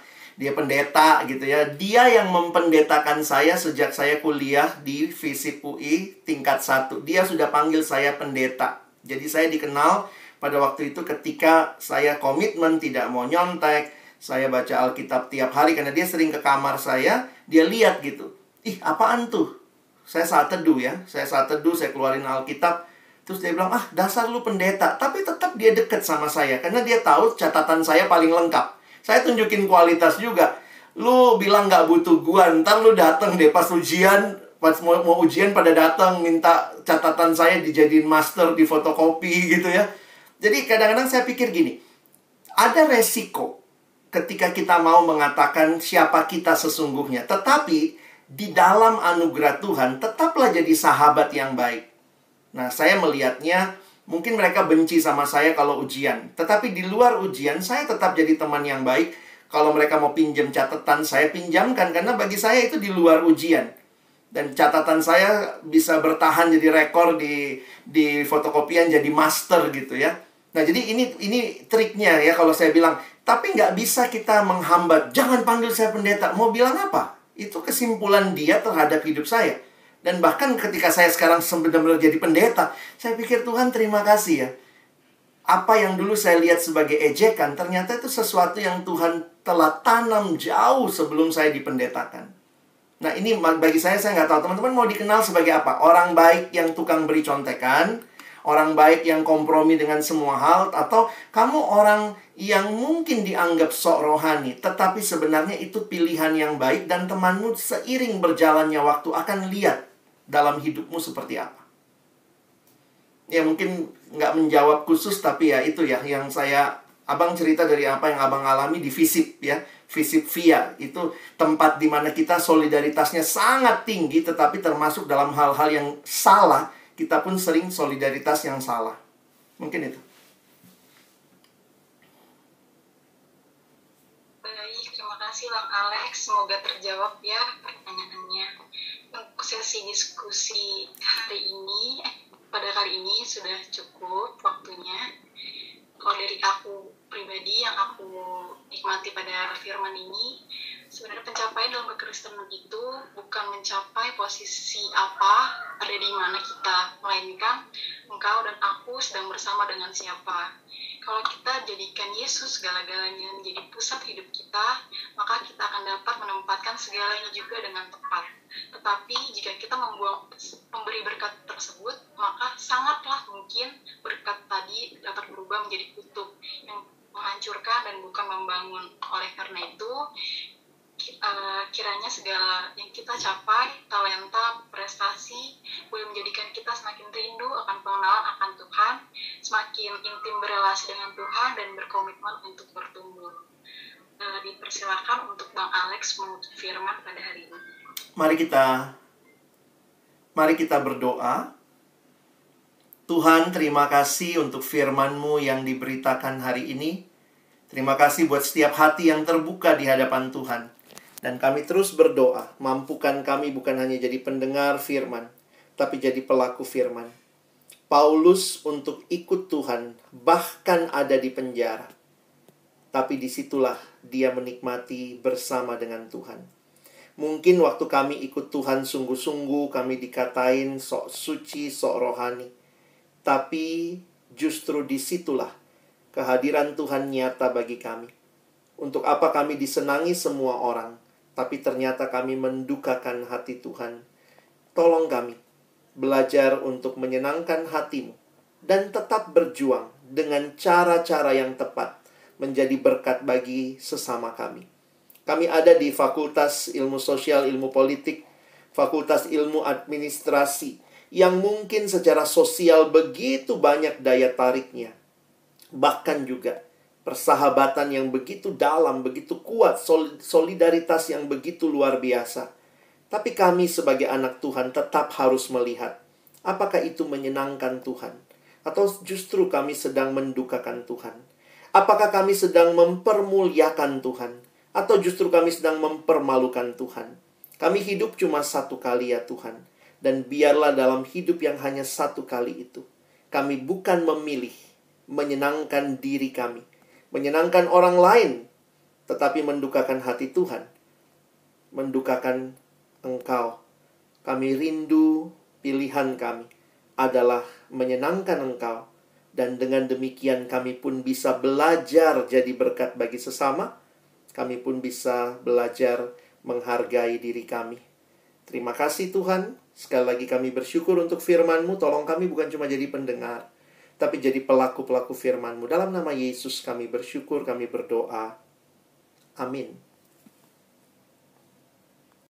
[SPEAKER 2] pendeta gitu ya. Dia yang mempendetakan saya sejak saya kuliah di FISIP UI tingkat 1. Dia sudah panggil saya pendeta. Jadi saya dikenal pada waktu itu ketika saya komitmen tidak mau nyontek, saya baca Alkitab tiap hari karena dia sering ke kamar saya, dia lihat gitu. Apaan tuh? Saya saat teduh ya, saya keluarin Alkitab, terus dia bilang, dasar lu pendeta. Tapi tetap dia deket sama saya karena dia tahu catatan saya paling lengkap. Saya tunjukin kualitas juga. Lu bilang nggak butuh gua, ntar lu dateng deh pas ujian, pas mau ujian pada datang minta catatan saya dijadiin master di fotokopi gitu ya. Jadi kadang-kadang saya pikir gini, ada resiko ketika kita mau mengatakan siapa kita sesungguhnya. Tetapi di dalam anugerah Tuhan tetaplah jadi sahabat yang baik. Nah, saya melihatnya mungkin mereka benci sama saya kalau ujian. Tetapi di luar ujian saya tetap jadi teman yang baik. Kalau mereka mau pinjam catatan, saya pinjamkan. Karena bagi saya itu di luar ujian. Dan catatan saya bisa bertahan jadi rekor di fotokopian jadi master gitu ya. Nah, jadi ini triknya ya kalau saya bilang. Tapi nggak bisa kita menghambat. Jangan panggil saya pendeta. Mau bilang apa? Itu kesimpulan dia terhadap hidup saya. Dan bahkan ketika saya sekarang benar-benar jadi pendeta, saya pikir Tuhan terima kasih ya. Apa yang dulu saya lihat sebagai ejekan, ternyata itu sesuatu yang Tuhan telah tanam jauh sebelum saya dipendetakan. Nah ini bagi saya nggak tahu teman-teman mau dikenal sebagai apa? Orang baik yang tukang beri contekan, orang baik yang kompromi dengan semua hal, atau kamu orang yang mungkin dianggap sok rohani, tetapi sebenarnya itu pilihan yang baik dan temanmu seiring berjalannya waktu akan lihat dalam hidupmu seperti apa. Ya mungkin nggak menjawab khusus, tapi ya itu ya yang abang cerita dari apa yang abang alami di FISIP ya. FISIP VIA itu tempat di mana kita solidaritasnya sangat tinggi, tetapi termasuk dalam hal-hal yang salah, kita pun sering solidaritas yang salah. Mungkin itu.
[SPEAKER 3] Baik, terima kasih Bang Alex. Semoga terjawab ya pertanyaannya. Untuk sesi diskusi pada kali ini sudah cukup waktunya. Kalau dari aku pribadi yang aku nikmati pada firman ini, sebenarnya pencapaian dalam kekristenan itu bukan mencapai posisi apa, ada di mana kita, melainkan engkau dan aku sedang bersama dengan siapa. Kalau kita jadikan Yesus segala-galanya menjadi pusat hidup kita, maka kita akan dapat menempatkan segalanya juga dengan tepat. Tetapi jika kita memberi berkat tersebut, maka sangatlah mungkin berkat tadi dapat berubah menjadi kutuk yang menghancurkan dan bukan membangun. Oleh karena itu, kiranya segala yang kita capai, talenta, prestasi, boleh menjadikan kita semakin rindu akan pengenalan akan Tuhan, semakin intim berelasi dengan Tuhan, dan berkomitmen untuk bertumbuh. Dipersilakan untuk Bang Alex menutup firman pada hari ini.
[SPEAKER 2] Mari kita berdoa. Tuhan, terima kasih untuk firman-Mu yang diberitakan hari ini. Terima kasih buat setiap hati yang terbuka di hadapan Tuhan. Dan kami terus berdoa, mampukan kami bukan hanya jadi pendengar firman, tapi jadi pelaku firman. Paulus untuk ikut Tuhan, bahkan ada di penjara. Tapi disitulah dia menikmati bersama dengan Tuhan. Mungkin waktu kami ikut Tuhan sungguh-sungguh, kami dikatain sok suci, sok rohani. Tapi justru disitulah kehadiran Tuhan nyata bagi kami. Untuk apa kami disenangi semua orang, tapi ternyata kami mendukakan hati Tuhan. Tolong kami belajar untuk menyenangkan hati-Mu dan tetap berjuang dengan cara-cara yang tepat menjadi berkat bagi sesama kami. Kami ada di Fakultas Ilmu Sosial, Ilmu Politik, Fakultas Ilmu Administrasi, yang mungkin secara sosial begitu banyak daya tariknya. Bahkan juga persahabatan yang begitu dalam, begitu kuat, solidaritas yang begitu luar biasa. Tapi kami sebagai anak Tuhan tetap harus melihat, apakah itu menyenangkan Tuhan? Atau justru kami sedang mendukakan Tuhan? Apakah kami sedang mempermuliakan Tuhan? Atau justru kami sedang mempermalukan Tuhan? Kami hidup cuma satu kali ya Tuhan. Dan biarlah dalam hidup yang hanya satu kali itu, kami bukan memilih menyenangkan diri kami, menyenangkan orang lain, tetapi mendukakan hati Tuhan, mendukakan Engkau. Kami rindu pilihan kami adalah menyenangkan Engkau. Dan dengan demikian kami pun bisa belajar jadi berkat bagi sesama. Kami pun bisa belajar menghargai diri kami. Terima kasih Tuhan. Sekali lagi kami bersyukur untuk firman-Mu. Tolong kami bukan cuma jadi pendengar, tapi jadi pelaku-pelaku firman-Mu. Dalam nama Yesus kami bersyukur, kami berdoa. Amin.